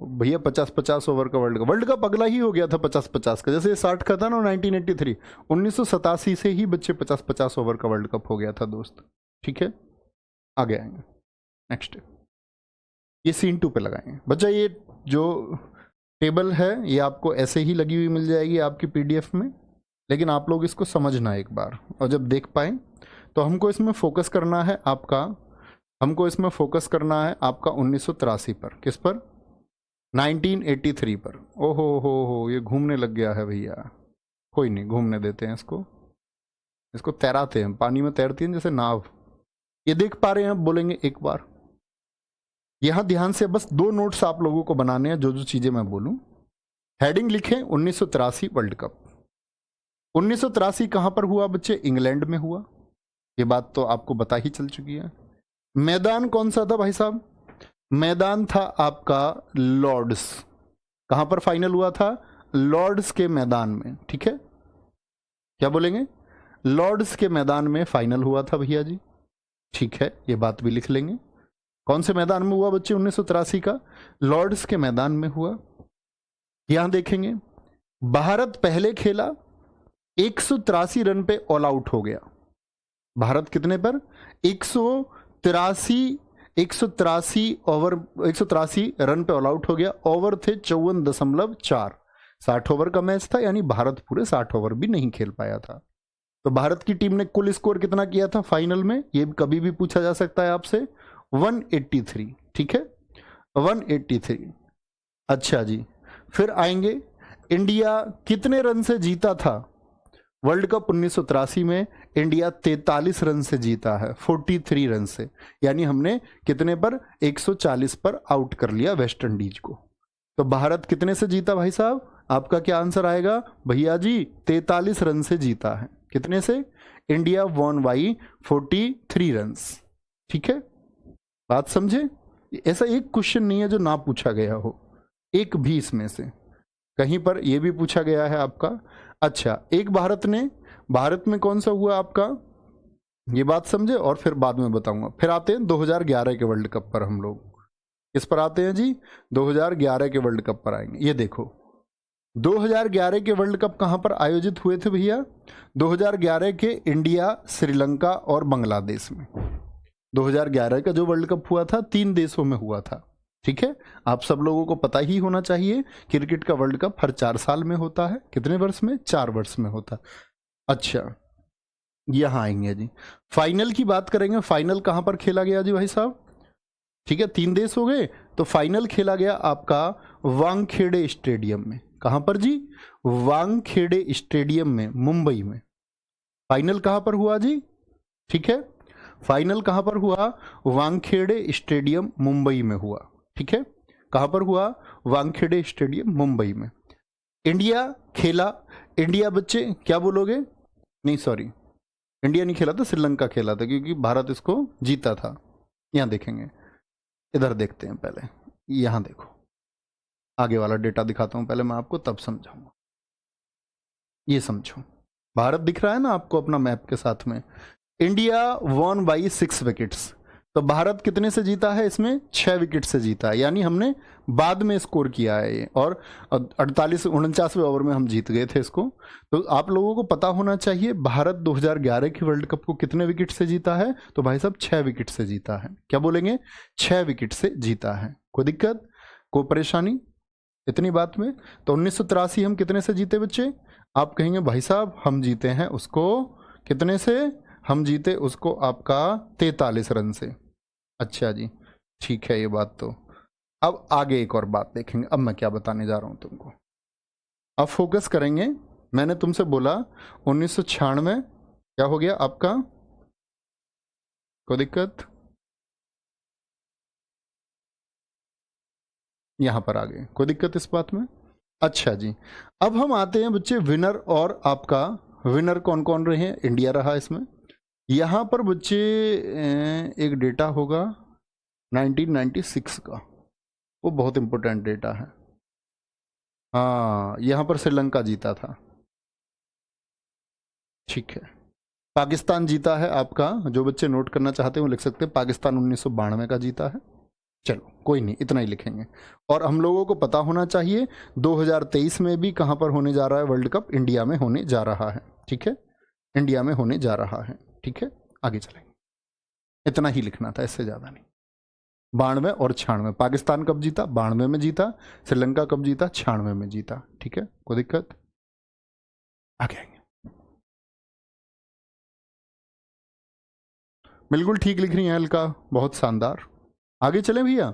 भैया। 50-50 ओवर का वर्ल्ड कप अगला ही हो गया था 50-50 का, जैसे 60 का था ना 1983, 1987 से ही बच्चे 50-50 ओवर का वर्ल्ड कप हो गया था दोस्त। ठीक है, आगे आएंगे नेक्स्ट। ये सीन 2 पे लगाएंगे बच्चा। ये जो टेबल है ये आपको ऐसे ही लगी हुई मिल जाएगी आपकी PDF में, लेकिन आप लोग इसको समझना एक बार, और जब देख पाए तो हमको इसमें फोकस करना है आपका, 1983 पर। किस पर? 1983 पर। ओहो हो, ये घूमने लग गया है भैया। कोई नहीं, घूमने देते हैं इसको तैराते हैं, पानी में तैरती हैं जैसे नाव। ये देख पा रहे हैं? अब बोलेंगे एक बार। यहां ध्यान से बस 2 नोट्स आप लोगों को बनाने हैं, जो जो चीजें मैं बोलूं। हेडिंग लिखें 1983 वर्ल्ड कप। 1983 कहां पर हुआ बच्चे? इंग्लैंड में हुआ, ये बात तो आपको बता ही चल चुकी है। मैदान कौन सा था भाई साहब? मैदान था आपका लॉर्ड्स। कहां पर फाइनल हुआ था? लॉर्ड्स के मैदान में, ठीक है, क्या बोलेंगे, लॉर्ड्स के मैदान में फाइनल हुआ था भैया जी, ठीक है, ये बात भी लिख लेंगे। कौन से मैदान में हुआ बच्चे? 1983 का लॉर्ड्स के मैदान में हुआ। यहां देखेंगे भारत पहले खेला, 183 रन पे ऑल आउट हो गया। भारत कितने पर? 183 ओवर, 183 रन पे ऑल आउट हो गया। ओवर थे 54.4, 60 ओवर का मैच था, यानी भारत पूरे 60 ओवर भी नहीं खेल पाया था। तो भारत की टीम ने कुल स्कोर कितना किया था फाइनल में, ये कभी भी पूछा जा सकता है आपसे, 183, ठीक है, 183। अच्छा जी, फिर आएंगे इंडिया कितने रन से जीता था वर्ल्ड कप 1983 में? इंडिया 43 रन से जीता है, 43 रन से, यानी हमने कितने पर? 140 पर आउट कर लिया वेस्ट इंडीज को। तो भारत कितने से जीता भाई साहब? आपका क्या आंसर आएगा भैया जी? 43 रन से जीता है। कितने से? इंडिया वॉन बाई 43 रन्स, ठीक है, बात समझे? ऐसा एक क्वेश्चन नहीं है जो ना पूछा गया हो, एक भी इसमें से कहीं पर ये भी पूछा गया है आपका। अच्छा, एक भारत में कौन सा हुआ आपका, ये बात समझे, और फिर बाद में बताऊंगा। फिर आते हैं 2011 के वर्ल्ड कप पर, हम लोग किस पर आते हैं जी? 2011 के वर्ल्ड कप पर आएंगे। ये देखो 2011 के वर्ल्ड कप कहां पर आयोजित हुए थे भैया? 2011 के इंडिया, श्रीलंका और बांग्लादेश में। 2011 का जो वर्ल्ड कप हुआ था 3 देशों में हुआ था, ठीक है। आप सब लोगों को पता ही होना चाहिए क्रिकेट का वर्ल्ड कप हर 4 साल में होता है। कितने वर्ष में? 4 वर्ष में होता है। अच्छा, यहां आएंगे जी, फाइनल की बात करेंगे। फाइनल कहां पर खेला गया जी भाई साहब? ठीक है, 3 देश हो गए, तो फाइनल खेला गया आपका वानखेड़े स्टेडियम में। कहां पर जी? वानखेड़े स्टेडियम में, मुंबई में। फाइनल कहां पर हुआ जी? ठीक है, फाइनल कहां पर हुआ? वानखेड़े स्टेडियम मुंबई में हुआ, ठीक है। कहां पर हुआ? वानखेड़े स्टेडियम मुंबई में। इंडिया खेला, इंडिया बच्चे क्या बोलोगे? नहीं सॉरी, इंडिया नहीं खेला था, श्रीलंका खेला था, क्योंकि भारत इसको जीता था। यहां देखेंगे, इधर देखते हैं पहले, यहां देखो, आगे वाला डेटा दिखाता हूं पहले मैं आपको, तब समझाऊंगा। ये समझो, भारत दिख रहा है ना आपको अपना मैप के साथ में। इंडिया वॉन बाई 6 विकेट्स, तो भारत कितने से जीता है इसमें? 6 विकेट से जीता है, यानी हमने बाद में स्कोर किया है ये, और 49वें ओवर में हम जीत गए थे इसको। तो आप लोगों को पता होना चाहिए भारत 2011 के वर्ल्ड कप को कितने विकेट से जीता है? तो भाई साहब 6 विकेट से जीता है। क्या बोलेंगे? 6 विकेट से जीता है। कोई दिक्कत, कोई परेशानी इतनी बात में? तो 1983 हम कितने से जीते बच्चे? आप कहेंगे भाई साहब हम जीते हैं उसको कितने से? हम जीते उसको आपका 43 रन से। अच्छा जी, ठीक है, ये बात तो। अब आगे एक और बात देखेंगे, अब मैं क्या बताने जा रहा हूं तुमको। अब फोकस करेंगे, मैंने तुमसे बोला 1996 क्या हो गया आपका? कोई दिक्कत? यहां पर आ गए, कोई दिक्कत इस बात में? अच्छा जी, अब हम आते हैं बच्चे विनर, और आपका विनर कौन कौन रहे? इंडिया रहा इसमें। यहां पर बच्चे एक डेटा होगा 1996 का, वो बहुत इंपॉर्टेंट डेटा है। हाँ, यहां पर श्रीलंका जीता था, ठीक है। पाकिस्तान जीता है आपका, जो बच्चे नोट करना चाहते हैं वो लिख सकते हैं, पाकिस्तान 1992 का जीता है। चलो कोई नहीं, इतना ही लिखेंगे। और हम लोगों को पता होना चाहिए 2023 में भी कहां पर होने जा रहा है वर्ल्ड कप? इंडिया में होने जा रहा है, ठीक है, इंडिया में होने जा रहा है, ठीक है। आगे चलेंगे, इतना ही लिखना था, इससे ज्यादा नहीं। 92 और 96, पाकिस्तान कब जीता? 92 में जीता। श्रीलंका कब जीता? 96 में जीता, ठीक है, कोई दिक्कत? आगे आएंगे, बिल्कुल ठीक लिख रही हैं अलका, बहुत शानदार। आगे चलें भैया।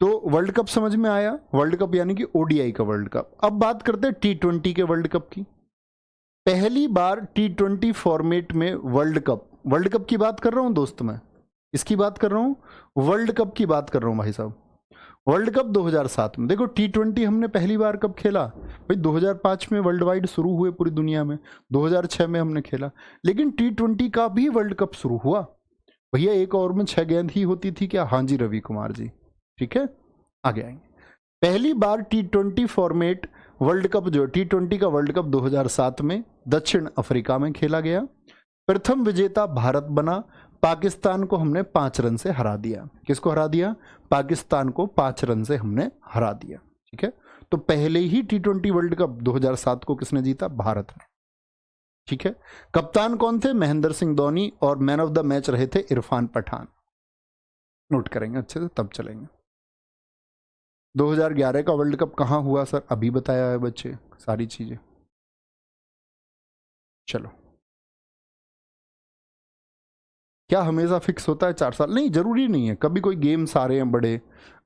तो वर्ल्ड कप समझ में आया, वर्ल्ड कप यानी कि ओडीआई का वर्ल्ड कप। अब बात करते हैं T20 के वर्ल्ड कप की। पहली बार T20 फॉर्मेट में वर्ल्ड कप की बात कर रहा हूं दोस्त, मैं इसकी बात कर रहा हूं, वर्ल्ड कप की बात कर रहा हूं भाई साहब। वर्ल्ड कप 2007 में देखो, T20 हमने पहली बार कब खेला भाई? 2005 में वर्ल्ड वाइड शुरू हुए पूरी दुनिया में, 2006 में हमने खेला। लेकिन T20 का भी वर्ल्ड कप शुरू हुआ भैया, एक ओवर में 6 गेंद ही होती थी क्या? हाँ जी रवि कुमार जी, ठीक है। आगे आएंगे, पहली बार T20 फॉर्मेट वर्ल्ड कप जो T20 का वर्ल्ड कप 2007 में दक्षिण अफ्रीका में खेला गया। प्रथम विजेता भारत बना। पाकिस्तान को हमने 5 रन से हरा दिया। किसको हरा दिया? पाकिस्तान को 5 रन से हमने हरा दिया। ठीक है, तो पहले ही T20 वर्ल्ड कप 2007 को किसने जीता? भारत ने। ठीक है, कप्तान कौन थे? महेंद्र सिंह धोनी, और मैन ऑफ द मैच रहे थे इरफान पठान। नोट करेंगे अच्छे से, तब चलेंगे। 2011 का वर्ल्ड कप कहां हुआ सर? अभी बताया है बच्चे सारी चीजें। चलो, क्या हमेशा फिक्स होता है 4 साल? नहीं, जरूरी नहीं है। कभी कोई गेम्स आ रहे हैं बड़े,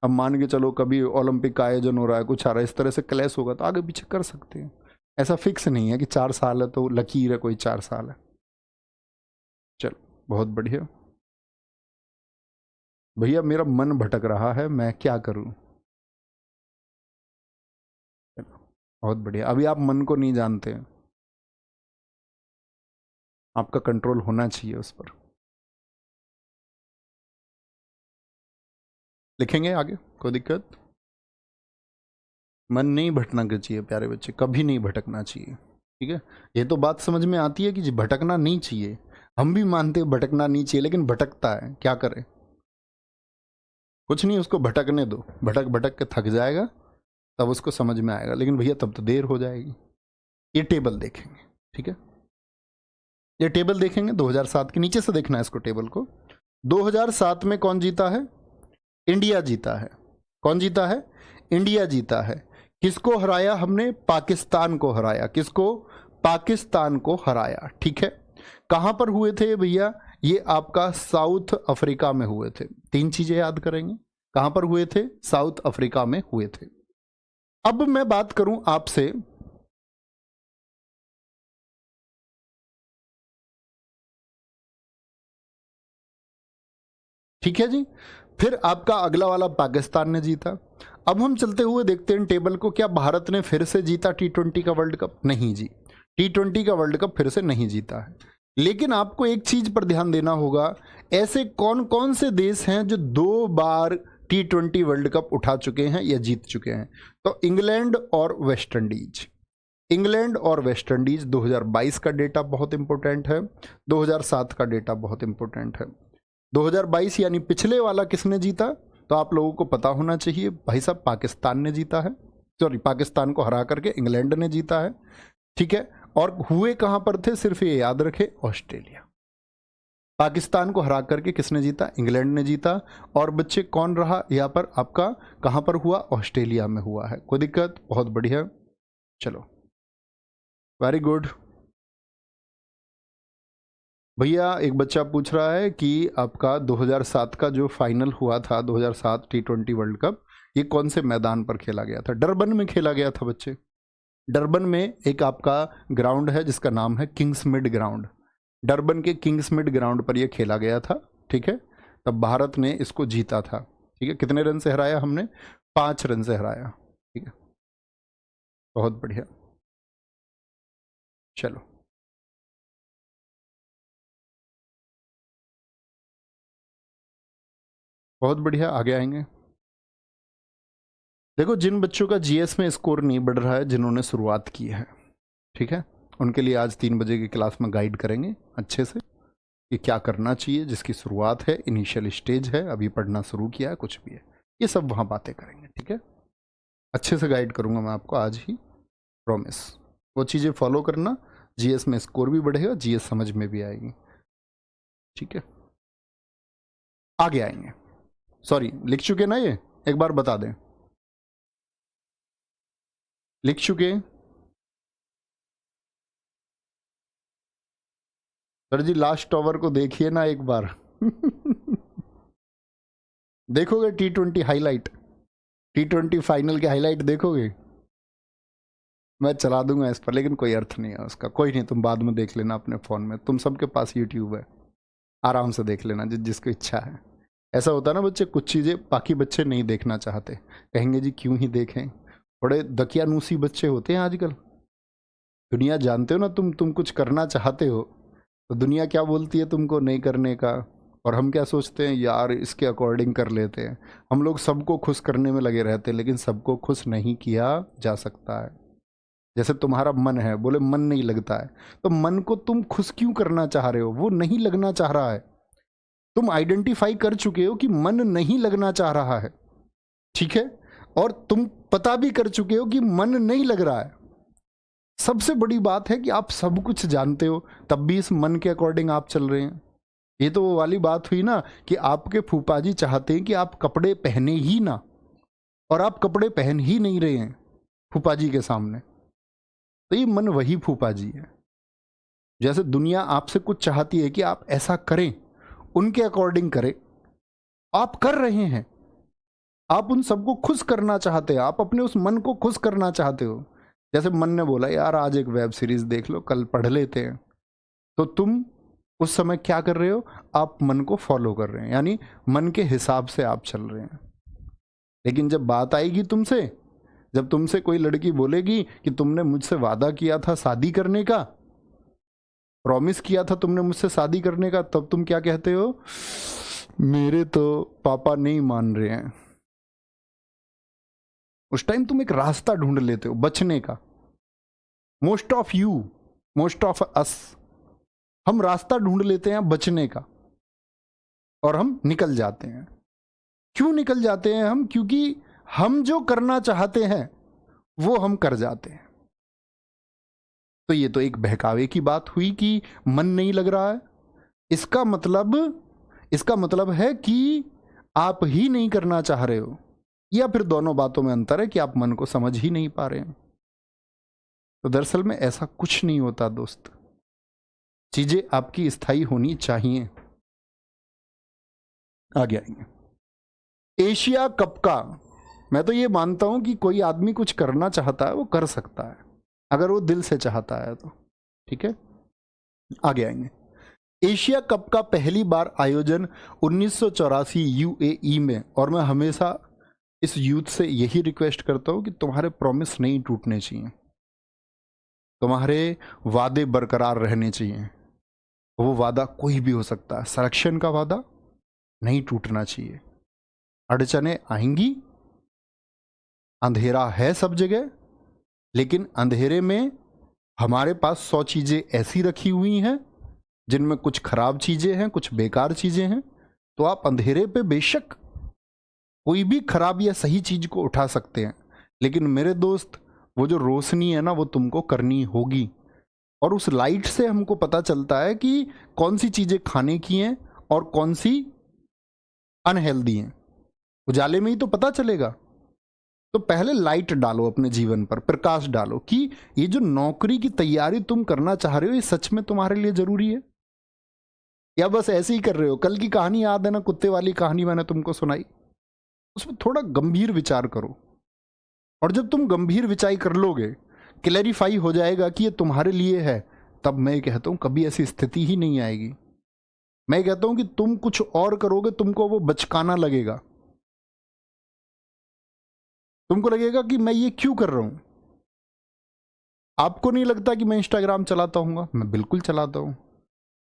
अब मान के चलो कभी ओलंपिक का आयोजन हो रहा है, कुछ आ रहा है, इस तरह से क्लैश होगा तो आगे पीछे कर सकते हैं। ऐसा फिक्स नहीं है कि 4 साल है तो लकीर है कोई 4 साल है। चलो, बहुत बढ़िया भैया, मेरा मन भटक रहा है, मैं क्या करूं? बहुत बढ़िया। अभी आप मन को नहीं जानते हैं, आपका कंट्रोल होना चाहिए उस पर। लिखेंगे आगे, कोई दिक्कत? मन नहीं भटकना चाहिए प्यारे बच्चे, कभी नहीं भटकना चाहिए। ठीक है, ये तो बात समझ में आती है कि जी भटकना नहीं चाहिए, हम भी मानते हैं भटकना नहीं चाहिए, लेकिन भटकता है, क्या करें? कुछ नहीं, उसको भटकने दो, भटक भटक के थक जाएगा, तब उसको समझ में आएगा। लेकिन भैया तब तो देर हो जाएगी। ये टेबल देखेंगे, ठीक है, ये टेबल देखेंगे 2007 के, नीचे से देखना है इसको टेबल को। 2007 में कौन जीता है? इंडिया जीता है। कौन जीता है? इंडिया जीता है। किसको हराया हमने? पाकिस्तान को हराया। किसको? पाकिस्तान को हराया। ठीक है, कहां पर हुए थे भैया? ये आपका साउथ अफ्रीका में हुए थे। 3 चीजें याद करेंगे। कहां पर हुए थे? साउथ अफ्रीका में हुए थे। अब मैं बात करूं आपसे, ठीक है जी, फिर आपका अगला वाला पाकिस्तान ने जीता। अब हम चलते हुए देखते हैं टेबल को, क्या भारत ने फिर से जीता T20 का वर्ल्ड कप? नहीं जी, T20 का वर्ल्ड कप फिर से नहीं जीता है। लेकिन आपको एक चीज पर ध्यान देना होगा, ऐसे कौन कौन से देश हैं जो 2 बार T20 वर्ल्ड कप उठा चुके हैं या जीत चुके हैं? तो इंग्लैंड और वेस्ट इंडीज। इंग्लैंड और वेस्ट इंडीज। 2022 का डेटा बहुत इंपॉर्टेंट है, 2007 का डेटा बहुत इंपॉर्टेंट है। 2022 यानी पिछले वाला किसने जीता? तो आप लोगों को पता होना चाहिए भाई साहब, पाकिस्तान ने जीता है। सॉरी, पाकिस्तान को हरा करके इंग्लैंड ने जीता है। ठीक है, और हुए कहां पर थे? सिर्फ ये याद रखे, ऑस्ट्रेलिया। पाकिस्तान को हरा करके किसने जीता? इंग्लैंड ने जीता। और बच्चे कौन रहा यहाँ पर आपका? कहां पर हुआ? ऑस्ट्रेलिया में हुआ है। कोई दिक्कत? बहुत बढ़िया, चलो, वेरी गुड। भैया एक बच्चा पूछ रहा है कि आपका 2007 का जो फाइनल हुआ था, 2007 T20 वर्ल्ड कप, ये कौन से मैदान पर खेला गया था? डरबन में खेला गया था बच्चे। डरबन में एक आपका ग्राउंड है जिसका नाम है किंग्समिड ग्राउंड। डरबन के किंग्समिड ग्राउंड पर यह खेला गया था। ठीक है, तब भारत ने इसको जीता था। ठीक है, कितने रन से हराया हमने? 5 रन से हराया। ठीक है, बहुत बढ़िया, चलो, बहुत बढ़िया, आगे आएंगे। देखो, जिन बच्चों का जीएस में स्कोर नहीं बढ़ रहा है, जिन्होंने शुरुआत की है, ठीक है, उनके लिए आज 3 बजे की क्लास में गाइड करेंगे अच्छे से कि क्या करना चाहिए। जिसकी शुरुआत है, इनिशियल स्टेज है, अभी पढ़ना शुरू किया है, कुछ भी है, ये सब वहाँ बातें करेंगे। ठीक है, अच्छे से गाइड करूँगा मैं आपको आज ही, प्रॉमिस। वो चीज़ें फॉलो करना, जीएस में स्कोर भी बढ़ेगा, जीएस समझ में भी आएगी। ठीक है, आगे आएंगे। सॉरी, लिख चुके ना ये? एक बार बता दें, लिख चुके? सर जी लास्ट ओवर को देखिए ना एक बार। देखोगे T20 हाईलाइट, T20 फाइनल के हाईलाइट देखोगे? मैं चला दूंगा इस पर, लेकिन कोई अर्थ नहीं है उसका। कोई नहीं, तुम बाद में देख लेना अपने फ़ोन में, तुम सबके पास यूट्यूब है, आराम से देख लेना जिसको इच्छा है। ऐसा होता है ना बच्चे, कुछ चीज़ें बाकी बच्चे नहीं देखना चाहते, कहेंगे जी क्यों ही देखें, बड़े दकियानूसी बच्चे होते हैं आजकल। दुनिया जानते हो ना, तुम कुछ करना चाहते हो तो दुनिया क्या बोलती है तुमको नहीं करने का, और हम क्या सोचते हैं, यार इसके अकॉर्डिंग कर लेते हैं। हम लोग सबको खुश करने में लगे रहते हैं, लेकिन सबको खुश नहीं किया जा सकता है। जैसे तुम्हारा मन है, बोले मन नहीं लगता है, तो मन को तुम खुश क्यों करना चाह रहे हो? वो नहीं लगना चाह रहा है। तुम आइडेंटिफाई कर चुके हो कि मन नहीं लगना चाह रहा है, ठीक है, और तुम पता भी कर चुके हो कि मन नहीं लग रहा है। सबसे बड़ी बात है कि आप सब कुछ जानते हो, तब भी इस मन के अकॉर्डिंग आप चल रहे हैं। ये तो वो वाली बात हुई ना कि आपके फूफा जी चाहते हैं कि आप कपड़े पहने ही ना, और आप कपड़े पहन ही नहीं रहे हैं फूफा जी के सामने। तो ये मन वही फूफा जी है। जैसे दुनिया आपसे कुछ चाहती है कि आप ऐसा करें, उनके अकॉर्डिंग करें, आप कर रहे हैं। आप उन सबको खुश करना चाहते हैं, आप अपने उस मन को खुश करना चाहते हो। जैसे मन ने बोला यार आज एक वेब सीरीज देख लो, कल पढ़ लेते हैं, तो तुम उस समय क्या कर रहे हो? आप मन को फॉलो कर रहे हैं, यानी मन के हिसाब से आप चल रहे हैं। लेकिन जब बात आएगी तुमसे, जब तुमसे कोई लड़की बोलेगी कि तुमने मुझसे वादा किया था शादी करने का, प्रॉमिस किया था तुमने मुझसे शादी करने का, तब तुम क्या कहते हो? मेरे तो पापा नहीं मान रहे हैं। उस टाइम तुम एक रास्ता ढूंढ लेते हो बचने का। Most of you, most of us, हम रास्ता ढूंढ लेते हैं बचने का, और हम निकल जाते हैं। क्यों निकल जाते हैं हम? क्योंकि हम जो करना चाहते हैं वो हम कर जाते हैं। तो ये तो एक बहकावे की बात हुई कि मन नहीं लग रहा है। इसका मतलब है कि आप ही नहीं करना चाह रहे हो, या फिर दोनों बातों में अंतर है कि आप मन को समझ ही नहीं पा रहे हैं। तो दरअसल में ऐसा कुछ नहीं होता दोस्त, चीजें आपकी स्थायी होनी चाहिए। आगे आएंगे एशिया कप का। मैं तो ये मानता हूं कि कोई आदमी कुछ करना चाहता है वो कर सकता है, अगर वो दिल से चाहता है तो, ठीक है। आगे आएंगे। एशिया कप का पहली बार आयोजन 1984 यूएई में, और मैं हमेशा इस यूथ से यही रिक्वेस्ट करता हूं कि तुम्हारे प्रॉमिस नहीं टूटने चाहिए, तुम्हारे वादे बरकरार रहने चाहिए। वो वादा कोई भी हो सकता है, संरक्षण का वादा नहीं टूटना चाहिए। अड़चने आएंगी, अंधेरा है सब जगह, लेकिन अंधेरे में हमारे पास 100 चीजें ऐसी रखी हुई हैं जिनमें कुछ खराब चीजें हैं, कुछ बेकार चीजें हैं। तो आप अंधेरे पे बेशक कोई भी खराब या सही चीज को उठा सकते हैं, लेकिन मेरे दोस्त वो जो रोशनी है ना वो तुमको करनी होगी। और उस लाइट से हमको पता चलता है कि कौन सी चीजें खाने की हैं और कौन सी अनहेल्दी हैं। उजाले में ही तो पता चलेगा। तो पहले लाइट डालो अपने जीवन पर, प्रकाश डालो कि ये जो नौकरी की तैयारी तुम करना चाह रहे हो ये सच में तुम्हारे लिए जरूरी है, या बस ऐसे ही कर रहे हो। कल की कहानी याद है ना, कुत्ते वाली कहानी मैंने तुमको सुनाई, उसमें थोड़ा गंभीर विचार करो। और जब तुम गंभीर विचार कर लोगे, क्लैरिफाई हो जाएगा कि ये तुम्हारे लिए है, तब मैं कहता हूं कभी ऐसी स्थिति ही नहीं आएगी। मैं कहता हूं कि तुम कुछ और करोगे, तुमको वो बचकाना लगेगा, तुमको लगेगा कि मैं ये क्यों कर रहा हूं। आपको नहीं लगता कि मैं इंस्टाग्राम चलाता हूँ? मैं बिल्कुल चलाता हूं,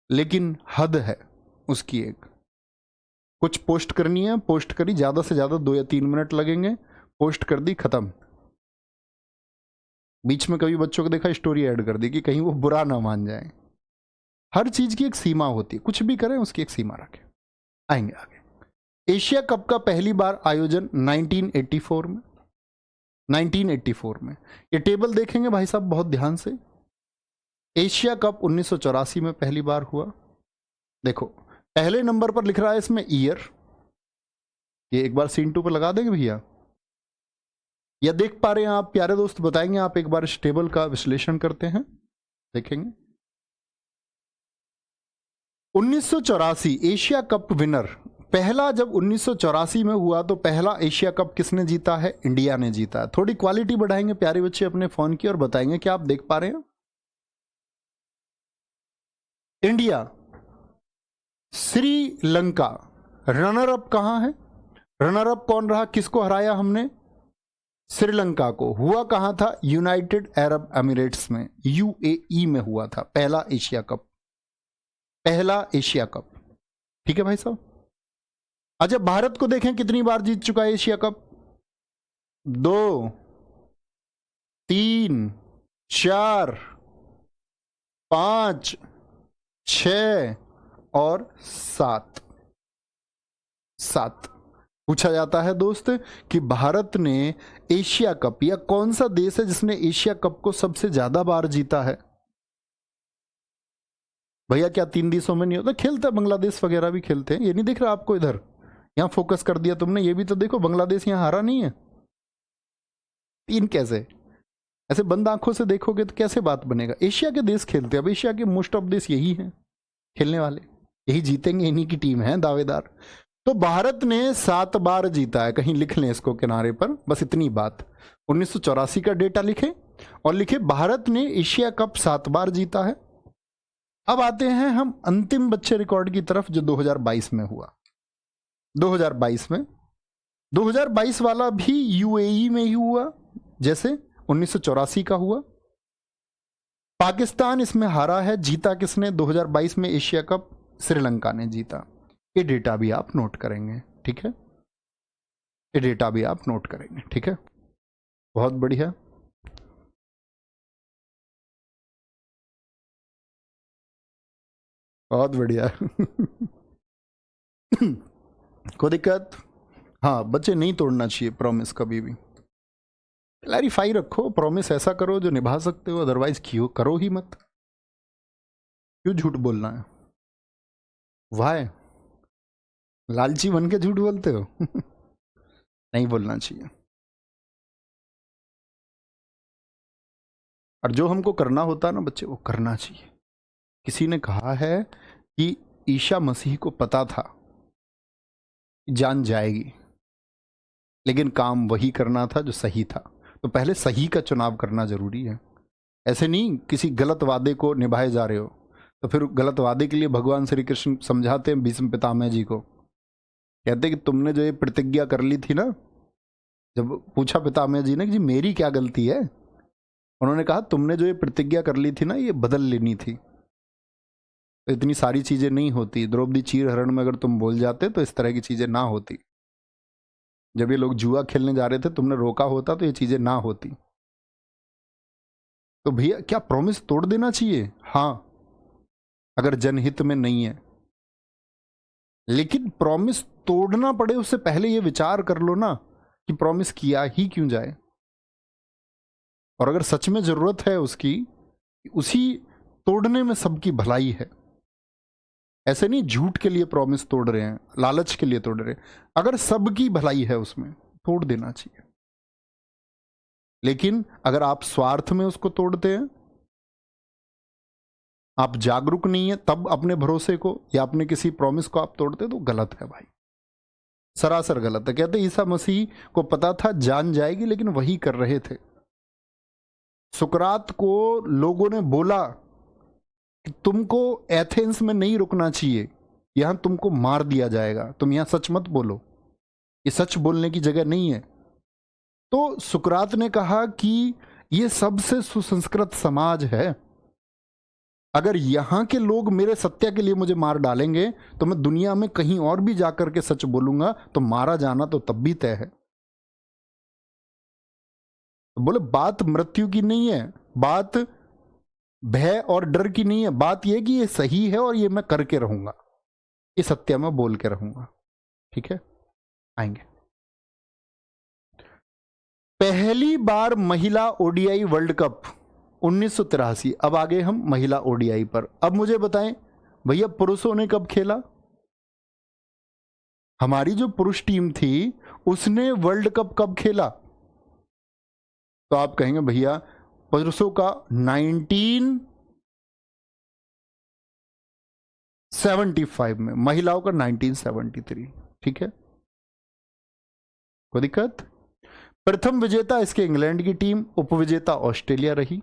लेकिन हद है उसकी। एक कुछ पोस्ट करनी है, पोस्ट करी, ज्यादा से ज्यादा 2 या 3 मिनट लगेंगे, पोस्ट कर दी, खत्म। बीच में कभी बच्चों को देखा स्टोरी ऐड कर दी कि कहीं वो बुरा ना मान जाए। हर चीज की एक सीमा होती है, कुछ भी करें उसकी एक सीमा रखें। आएंगे आगे। एशिया कप का पहली बार आयोजन 1984 में, 1984 में। ये टेबल देखेंगे भाई साहब बहुत ध्यान से। एशिया कप 1984 में पहली बार हुआ। देखो पहले नंबर पर लिख रहा है इसमें ईयर। ये एक बार सीन 2 पर लगा देंगे भैया, या देख पा रहे हैं आप प्यारे दोस्त? बताएंगे आप एक बार इस टेबल का विश्लेषण करते हैं, देखेंगे। 1984 एशिया कप विनर पहला, जब 1984 में हुआ तो पहला एशिया कप किसने जीता है? इंडिया ने जीता है। थोड़ी क्वालिटी बढ़ाएंगे प्यारे बच्चे अपने फोन की और बताएंगे क्या आप देख पा रहे हैं। इंडिया, श्रीलंका। रनर अप कहां है? रनर अप कौन रहा? किसको हराया हमने? श्रीलंका को। हुआ कहां था? यूनाइटेड अरब एमिरेट्स में, यूएई में हुआ था पहला एशिया कप, पहला एशिया कप। ठीक है भाई साहब। अच्छा भारत को देखें कितनी बार जीत चुका है एशिया कप? 2, 3, 4, 5, 6 और 7। पूछा जाता है दोस्त कि भारत ने एशिया कप, या कौन सा देश है जिसने एशिया कप को सबसे ज्यादा बार जीता है? भैया क्या 3 देशों में नहीं होता? खेलता है, बांग्लादेश वगैरह भी खेलते हैं। ये नहीं दिख रहा आपको? इधर यहां फोकस कर दिया तुमने, ये भी तो देखो, बांग्लादेश यहां हारा नहीं है। 3 कैसे? ऐसे बंद आंखों से देखोगे तो कैसे बात बनेगा? एशिया के देश खेलते हैं, अब एशिया के मोस्ट ऑफ देश यही हैं खेलने वाले, यही जीतेंगे, इन्हीं की टीम है दावेदार। तो भारत ने 7 बार जीता है, कहीं लिख लें इसको किनारे पर, बस इतनी बात। 1984 का डेटा लिखे और लिखे भारत ने एशिया कप 7 बार जीता है। अब आते हैं हम अंतिम बच्चे रिकॉर्ड की तरफ, जो 2022 में हुआ। 2022 वाला भी यूएई में ही हुआ, जैसे 1984 का हुआ। पाकिस्तान इसमें हारा है। जीता किसने 2022 में एशिया कप? श्रीलंका ने जीता। ये डेटा भी आप नोट करेंगे, ठीक है? ये डेटा भी आप नोट करेंगे, ठीक है? बहुत बढ़िया। बहुत बढ़िया। कोई दिक्कत? हाँ, बच्चे नहीं तोड़ना चाहिए प्रॉमिस कभी भी। क्लैरिफाई रखो, प्रॉमिस ऐसा करो जो निभा सकते हो, अदरवाइज क्यों करो ही मत। क्यों झूठ बोलना है? वाह, लालची बन के झूठ बोलते हो? नहीं बोलना चाहिए। और जो हमको करना होता है ना बच्चे, वो करना चाहिए। किसी ने कहा है कि ईसा मसीह को पता था जान जाएगी, लेकिन काम वही करना था जो सही था। तो पहले सही का चुनाव करना जरूरी है। ऐसे नहीं किसी गलत वादे को निभाए जा रहे हो, तो फिर गलत वादे के लिए भगवान श्री कृष्ण समझाते हैं भीष्म पितामह जी को, कहते कि तुमने जो ये प्रतिज्ञा कर ली थी ना, जब पूछा पितामह जी ने कि जी मेरी क्या गलती है, उन्होंने कहा तुमने जो ये प्रतिज्ञा कर ली थी ना, ये बदल लेनी थी। तो इतनी सारी चीजें नहीं होती। द्रौपदी चीर हरण में अगर तुम बोल जाते तो इस तरह की चीजें ना होती। जब ये लोग जुआ खेलने जा रहे थे, तुमने रोका होता तो ये चीजें ना होती। तो भैया क्या प्रॉमिस तोड़ देना चाहिए? हाँ, अगर जनहित में नहीं है। लेकिन प्रॉमिस तोड़ना पड़े उससे पहले ये विचार कर लो ना कि प्रॉमिस किया ही क्यों जाए, और अगर सच में जरूरत है उसकी, उसी तोड़ने में सबकी भलाई है। ऐसे नहीं झूठ के लिए प्रॉमिस तोड़ रहे हैं, लालच के लिए तोड़ रहे हैं। अगर सबकी भलाई है उसमें, तोड़ देना चाहिए। लेकिन अगर आप स्वार्थ में उसको तोड़ते हैं, आप जागरूक नहीं है, तब अपने भरोसे को या अपने किसी प्रॉमिस को आप तोड़ते, तो गलत है भाई, सरासर गलत है। कहते ईसा मसीह को पता था जान जाएगी, लेकिन वही कर रहे थे। सुकरात को लोगों ने बोला कि तुमको एथेंस में नहीं रुकना चाहिए, यहां तुमको मार दिया जाएगा, तुम यहां सच मत बोलो, ये सच बोलने की जगह नहीं है। तो सुकरात ने कहा कि ये सबसे सुसंस्कृत समाज है, अगर यहां के लोग मेरे सत्य के लिए मुझे मार डालेंगे, तो मैं दुनिया में कहीं और भी जाकर के सच बोलूंगा, तो मारा जाना तो तब भी तय है। तो बोले बात मृत्यु की नहीं है, बात भय और डर की नहीं है, बात यह कि ये सही है और ये मैं करके रहूंगा, ये सत्य में बोल के रहूंगा। ठीक है, आएंगे। पहली बार महिला ओडीआई वर्ल्ड कप 1983। अब आगे हम महिला ओडीआई पर। अब मुझे बताएं भैया, पुरुषों ने कब खेला? हमारी जो पुरुष टीम थी उसने वर्ल्ड कप कब खेला? तो आप कहेंगे भैया पुरुषों का 1975 में, महिलाओं का 1973। ठीक है, कोई दिक्कत? प्रथम विजेता इसके इंग्लैंड की टीम, उपविजेता ऑस्ट्रेलिया रही।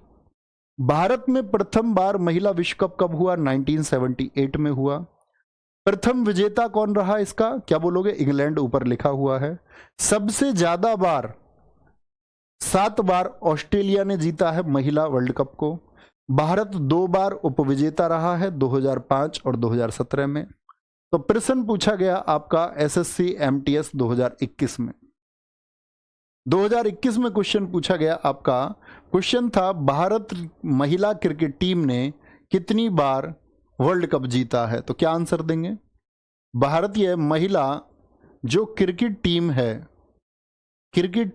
भारत में प्रथम बार महिला विश्व कप कब हुआ? 1978 में हुआ। प्रथम विजेता कौन रहा इसका? क्या बोलोगे? इंग्लैंड ऊपर लिखा हुआ है। सबसे ज्यादा बार 7 बार ऑस्ट्रेलिया ने जीता है महिला वर्ल्ड कप को। भारत 2 बार उपविजेता रहा है, 2005 और 2017 में। तो प्रश्न पूछा गया आपका एसएससी एमटीएस 2021 में, 2021 में क्वेश्चन पूछा गया आपका, क्वेश्चन था भारत महिला क्रिकेट टीम ने कितनी बार वर्ल्ड कप जीता है? तो क्या आंसर देंगे? भारतीय महिला जो क्रिकेट टीम है, क्रिकेट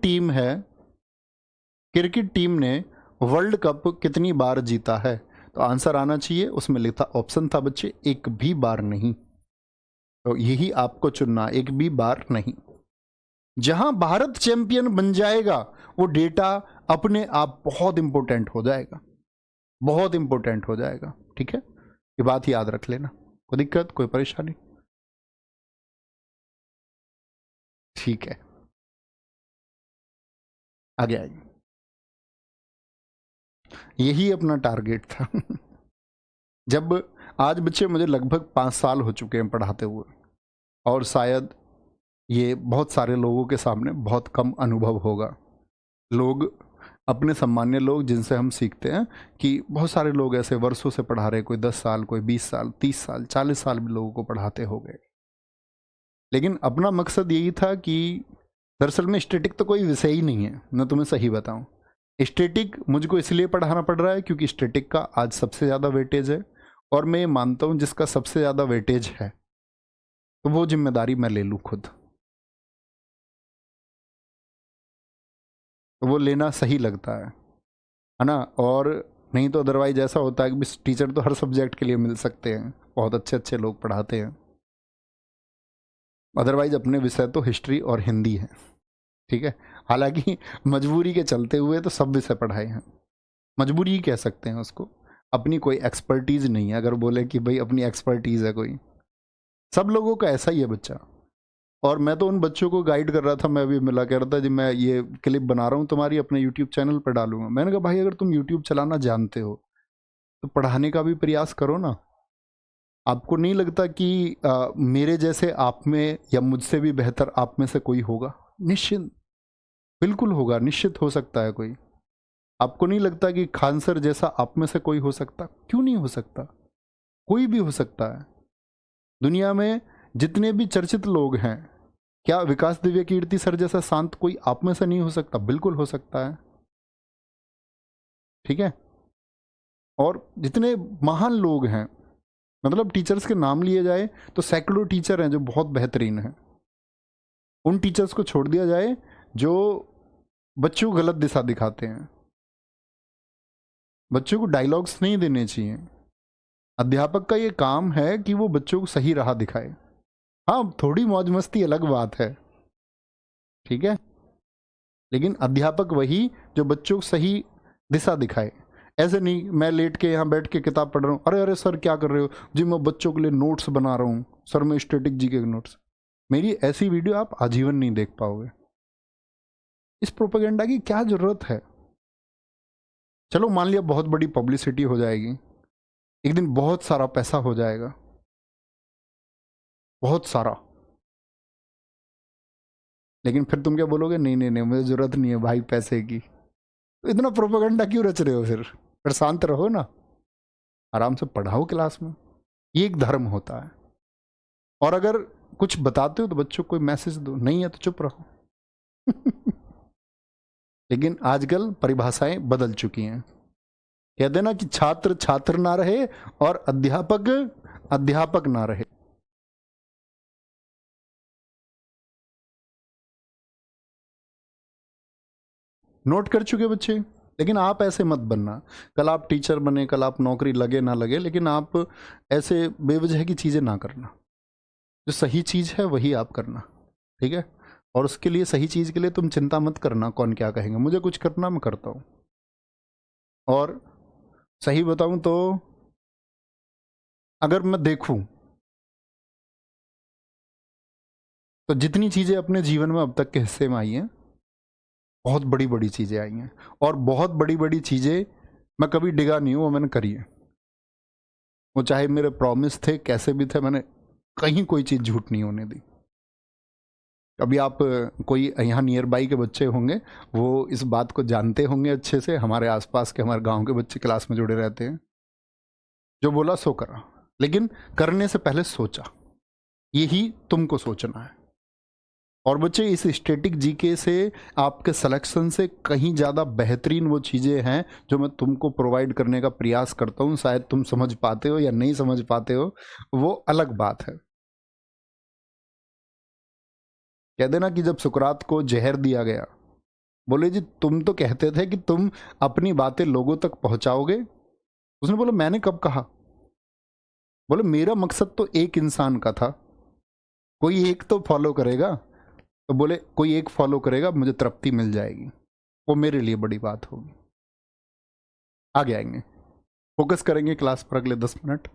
टीम ने वर्ल्ड कप कितनी बार जीता है? तो आंसर आना चाहिए, उसमें लिखा ऑप्शन था बच्चे, एक भी बार नहीं। तो यही आपको चुनना, एक भी बार नहीं। जहां भारत चैंपियन बन जाएगा वो डेटा अपने आप बहुत इंपॉर्टेंट हो जाएगा, बहुत इंपॉर्टेंट हो जाएगा। ठीक है, ये बात याद रख लेना। कोई दिक्कत, कोई परेशानी? ठीक है, आगे आइए। यही अपना टारगेट था। जब आज बच्चे मुझे लगभग 5 साल हो चुके हैं पढ़ाते हुए, और शायद ये बहुत सारे लोगों के सामने बहुत कम अनुभव होगा। लोग, अपने सामान्य लोग जिनसे हम सीखते हैं, कि बहुत सारे लोग ऐसे वर्षों से पढ़ा रहे, कोई 10 साल, कोई 20 साल, 30 साल, 40 साल भी लोगों को पढ़ाते हो गए। लेकिन अपना मकसद यही था कि दरअसल में स्टैटिक तो कोई विषय ही नहीं है, मैं तुम्हें सही बताऊं। स्टैटिक मुझको इसलिए पढ़ाना पड़ रहा है क्योंकि स्टैटिक का आज सबसे ज़्यादा वेटेज है, और मैं ये मानता हूँ जिसका सबसे ज़्यादा वेटेज है तो वो जिम्मेदारी मैं ले लूँ खुद, तो वो लेना सही लगता है ना। और नहीं तो अदरवाइज ऐसा होता है कि टीचर तो हर सब्जेक्ट के लिए मिल सकते हैं, बहुत अच्छे अच्छे लोग पढ़ाते हैं। अदरवाइज अपने विषय तो हिस्ट्री और हिंदी है, ठीक है। हालांकि मजबूरी के चलते हुए तो सब विषय पढ़ाए हैं, मजबूरी ही कह सकते हैं उसको, अपनी कोई एक्सपर्टीज नहीं है। अगर बोले कि भाई अपनी एक्सपर्टीज है कोई, सब लोगों का ऐसा ही है बच्चा। और मैं तो उन बच्चों को गाइड कर रहा था, मैं अभी मिला कह रहा था जी मैं ये क्लिप बना रहा हूँ तुम्हारी, अपने यूट्यूब चैनल पर डालूंगा। मैंने कहा भाई अगर तुम यूट्यूब चलाना जानते हो तो पढ़ाने का भी प्रयास करो ना। आपको नहीं लगता कि मेरे जैसे आप में या मुझसे भी बेहतर आप में से कोई होगा? निश्चित, बिल्कुल होगा, निश्चित हो सकता है कोई। आपको नहीं लगता कि खान सर जैसा आप में से कोई हो सकता? क्यों नहीं हो सकता, कोई भी हो सकता है। दुनिया में जितने भी चर्चित लोग हैं, क्या विकास दिव्य कीर्ति सर जैसा शांत कोई आप में से नहीं हो सकता? बिल्कुल हो सकता है, ठीक है। और जितने महान लोग हैं, मतलब टीचर्स के नाम लिए जाए तो सैकड़ों टीचर हैं जो बहुत बेहतरीन हैं। उन टीचर्स को छोड़ दिया जाए जो बच्चों को गलत दिशा दिखाते हैं। बच्चों को डायलॉग्स नहीं देने चाहिए। अध्यापक का ये काम है कि वो बच्चों को सही राह दिखाए। हाँ, थोड़ी मौज मस्ती अलग बात है, ठीक है, लेकिन अध्यापक वही जो बच्चों को सही दिशा दिखाए। ऐसे नहीं मैं लेट के यहाँ बैठ के किताब पढ़ रहा हूँ, अरे अरे सर क्या कर रहे हो जी, मैं बच्चों के लिए नोट्स बना रहा हूँ सर, मैं स्टैटिक जी के नोट्स। मेरी ऐसी वीडियो आप आजीवन नहीं देख पाओगे। इस प्रोपेगेंडा की क्या जरूरत है? चलो मान लिया बहुत बड़ी पब्लिसिटी हो जाएगी, एक दिन बहुत सारा पैसा हो जाएगा, बहुत सारा, लेकिन फिर तुम क्या बोलोगे? नहीं नहीं नहीं मुझे जरूरत नहीं है भाई पैसे की। तो इतना प्रोपेगेंडा क्यों रच रहे हो? फिर शांत रहो ना, आराम से पढ़ाओ क्लास में, ये एक धर्म होता है। और अगर कुछ बताते हो तो बच्चों को कोई मैसेज दो, नहीं है तो चुप रहो। लेकिन आजकल परिभाषाएं बदल चुकी हैं। कहते ना कि छात्र छात्र ना रहे और अध्यापक अध्यापक ना रहे। नोट कर चुके बच्चे? लेकिन आप ऐसे मत बनना, कल आप टीचर बने, कल आप नौकरी लगे ना लगे, लेकिन आप ऐसे बेवजह की चीज़ें ना करना। जो सही चीज़ है वही आप करना, ठीक है। और उसके लिए, सही चीज़ के लिए तुम चिंता मत करना कौन क्या कहेंगे, मुझे कुछ करना मैं करता हूँ। और सही बताऊँ तो अगर मैं देखूँ तो जितनी चीज़ें अपने जीवन में अब तक के हिस्से में आई हैं, बहुत बड़ी बड़ी चीज़ें आई हैं, और बहुत बड़ी बड़ी चीज़ें मैं कभी डिगा नहीं हूँ, वो मैंने करी है। वो चाहे मेरे प्रॉमिस थे कैसे भी थे, मैंने कहीं कोई चीज़ झूठ नहीं होने दी। अभी आप कोई यहाँ नियर बाई के बच्चे होंगे, वो इस बात को जानते होंगे अच्छे से, हमारे आसपास के, हमारे गांव के बच्चे क्लास में जुड़े रहते हैं। जो बोला सो करा, लेकिन करने से पहले सोचा। यही तुमको सोचना है। और बच्चे इस स्टैटिक जीके से आपके सिलेक्शन से कहीं ज़्यादा बेहतरीन वो चीज़ें हैं जो मैं तुमको प्रोवाइड करने का प्रयास करता हूँ। शायद तुम समझ पाते हो या नहीं समझ पाते हो, वो अलग बात है। कह देना कि जब सुकरात को जहर दिया गया, बोले जी तुम तो कहते थे कि तुम अपनी बातें लोगों तक पहुंचाओगे। उसने बोला मैंने कब कहा? बोले मेरा मकसद तो एक इंसान का था, कोई एक तो फॉलो करेगा। तो बोले कोई एक फॉलो करेगा, मुझे तृप्ति मिल जाएगी, वो मेरे लिए बड़ी बात होगी। आगे आएंगे, फोकस करेंगे क्लास पर अगले 10 मिनट।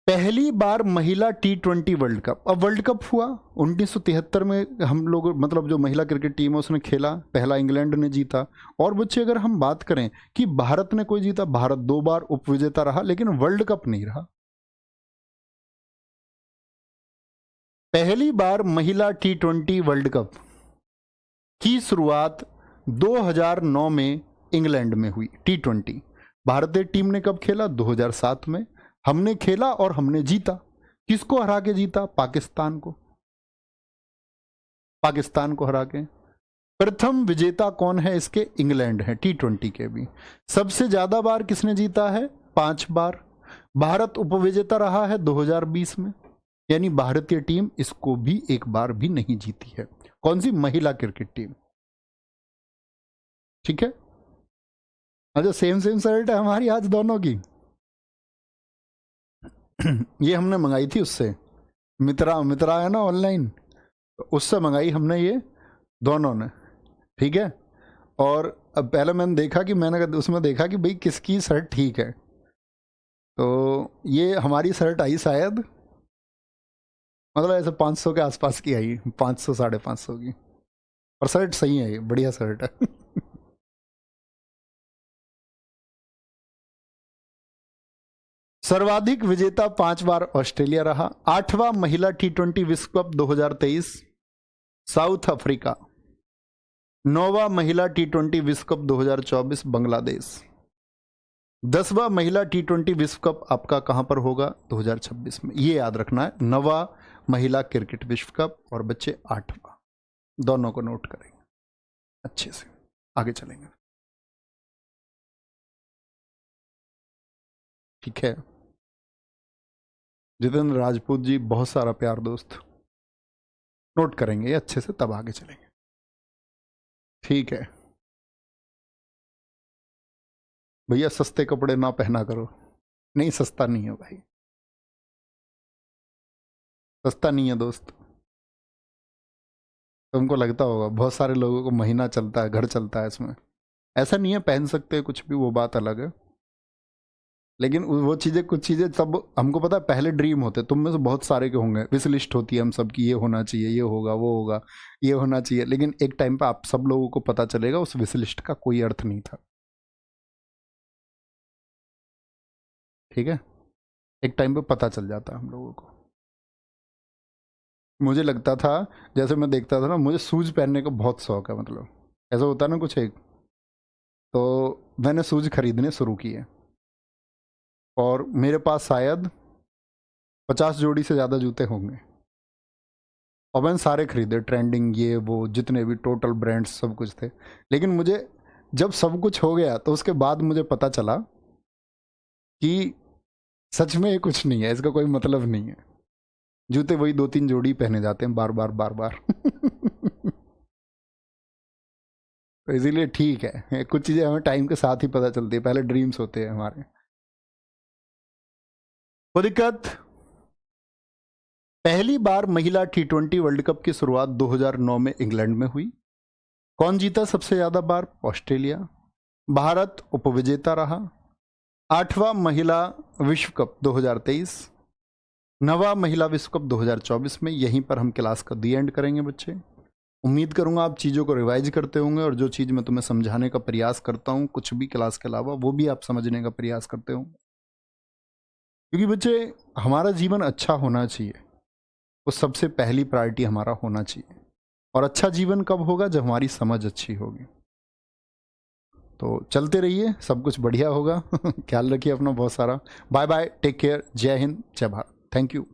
पहली बार महिला T20 वर्ल्ड कप। अब वर्ल्ड कप हुआ 1973 में, हम लोग मतलब जो महिला क्रिकेट टीम है उसने खेला, पहला इंग्लैंड ने जीता। और बच्चे अगर हम बात करें कि भारत ने कोई जीता, भारत 2 बार उपविजेता रहा लेकिन वर्ल्ड कप नहीं रहा। पहली बार महिला T20 वर्ल्ड कप की शुरुआत 2009 में इंग्लैंड में हुई। T20 भारतीय टीम ने कब खेला? 2007 में। हमने खेला और हमने जीता। किसको हरा के जीता? पाकिस्तान को। पाकिस्तान को हरा के। प्रथम विजेता कौन है इसके? इंग्लैंड है T20 के भी। सबसे ज्यादा बार किसने जीता है? 5 बार। भारत उपविजेता रहा है 2020 में, यानी भारतीय टीम इसको भी एक बार भी नहीं जीती है। कौन सी? महिला क्रिकेट टीम। ठीक है, अच्छा सेम शर्ट है हमारी आज दोनों की। ये हमने मंगाई थी उससे, मित्रा है ना ऑनलाइन, उससे मंगाई हमने ये दोनों ने। ठीक है, और अब पहले मैंने उसमें देखा कि भाई किसकी शर्ट ठीक है, तो ये हमारी शर्ट आई शायद, मतलब ऐसे 500 के आसपास की आई, 500 550 की। और शर्ट सही है, ये बढ़िया शर्ट है। सर्वाधिक विजेता 5 बार ऑस्ट्रेलिया रहा। 8वां महिला T20 विश्व कप 2023 साउथ अफ्रीका। 9वां महिला T20 विश्व कप 2024 बांग्लादेश। 10वां महिला T20 विश्व कप आपका कहां पर होगा? 2026 में। ये याद रखना है, 9वां महिला क्रिकेट विश्व कप और बच्चे 8वां, दोनों को नोट करेंगे अच्छे से। आगे चलेंगे, ठीक है। जितेंद्र राजपूत जी, बहुत सारा प्यार दोस्त, नोट करेंगे अच्छे से तब आगे चलेंगे, ठीक है। भैया सस्ते कपड़े ना पहना करो। नहीं, सस्ता नहीं है भाई, सस्ता नहीं है दोस्त। तुमको लगता होगा बहुत सारे लोगों को महीना चलता है, घर चलता है इसमें, ऐसा नहीं है, पहन सकते हैं कुछ भी, वो बात अलग है। लेकिन वो चीज़ें, कुछ चीज़ें सब हमको पता है पहले ड्रीम होते, तुम में से बहुत सारे के होंगे, विश लिस्ट होती है हम सब की, ये होना चाहिए, ये होगा, वो होगा, ये होना चाहिए। लेकिन एक टाइम पे आप सब लोगों को पता चलेगा उस विश लिस्ट का कोई अर्थ नहीं था, ठीक है। एक टाइम पे पता चल जाता हम लोगों को। मुझे लगता था, जैसे मैं देखता था ना, मुझे शूज पहनने का बहुत शौक है, मतलब ऐसा होता है ना कुछ एक, तो मैंने शूज खरीदने शुरू किए और मेरे पास शायद 50 जोड़ी से ज़्यादा जूते होंगे और मैंने सारे खरीदे, ट्रेंडिंग, ये वो, जितने भी टोटल ब्रांड्स सब कुछ थे। लेकिन मुझे जब सब कुछ हो गया तो उसके बाद मुझे पता चला कि सच में ये कुछ नहीं है, इसका कोई मतलब नहीं है। जूते वही 2-3 जोड़ी पहने जाते हैं बार बार बार बार। तो इसीलिए ठीक है, कुछ चीज़ें हमें टाइम के साथ ही पता चलती है, पहले ड्रीम्स होते हैं हमारे। वो दिक्कत, पहली बार महिला T20 वर्ल्ड कप की शुरुआत 2009 में इंग्लैंड में हुई। कौन जीता सबसे ज्यादा बार? ऑस्ट्रेलिया। भारत उपविजेता रहा। 8वां महिला विश्व कप 2023, 9वां महिला विश्व कप 2024 में। यहीं पर हम क्लास का दी एंड करेंगे बच्चे। उम्मीद करूंगा आप चीज़ों को रिवाइज करते होंगे और जो चीज़ मैं तुम्हें समझाने का प्रयास करता हूं कुछ भी क्लास के अलावा, वो भी आप समझने का प्रयास करते होंगे। क्योंकि बच्चे, हमारा जीवन अच्छा होना चाहिए, वो सबसे पहली प्रायोरिटी हमारा होना चाहिए। और अच्छा जीवन कब होगा? जब हमारी समझ अच्छी होगी। तो चलते रहिए, सब कुछ बढ़िया होगा। ख्याल रखिए अपना बहुत सारा। बाय बाय, टेक केयर, जय हिंद, जय भारत, थैंक यू।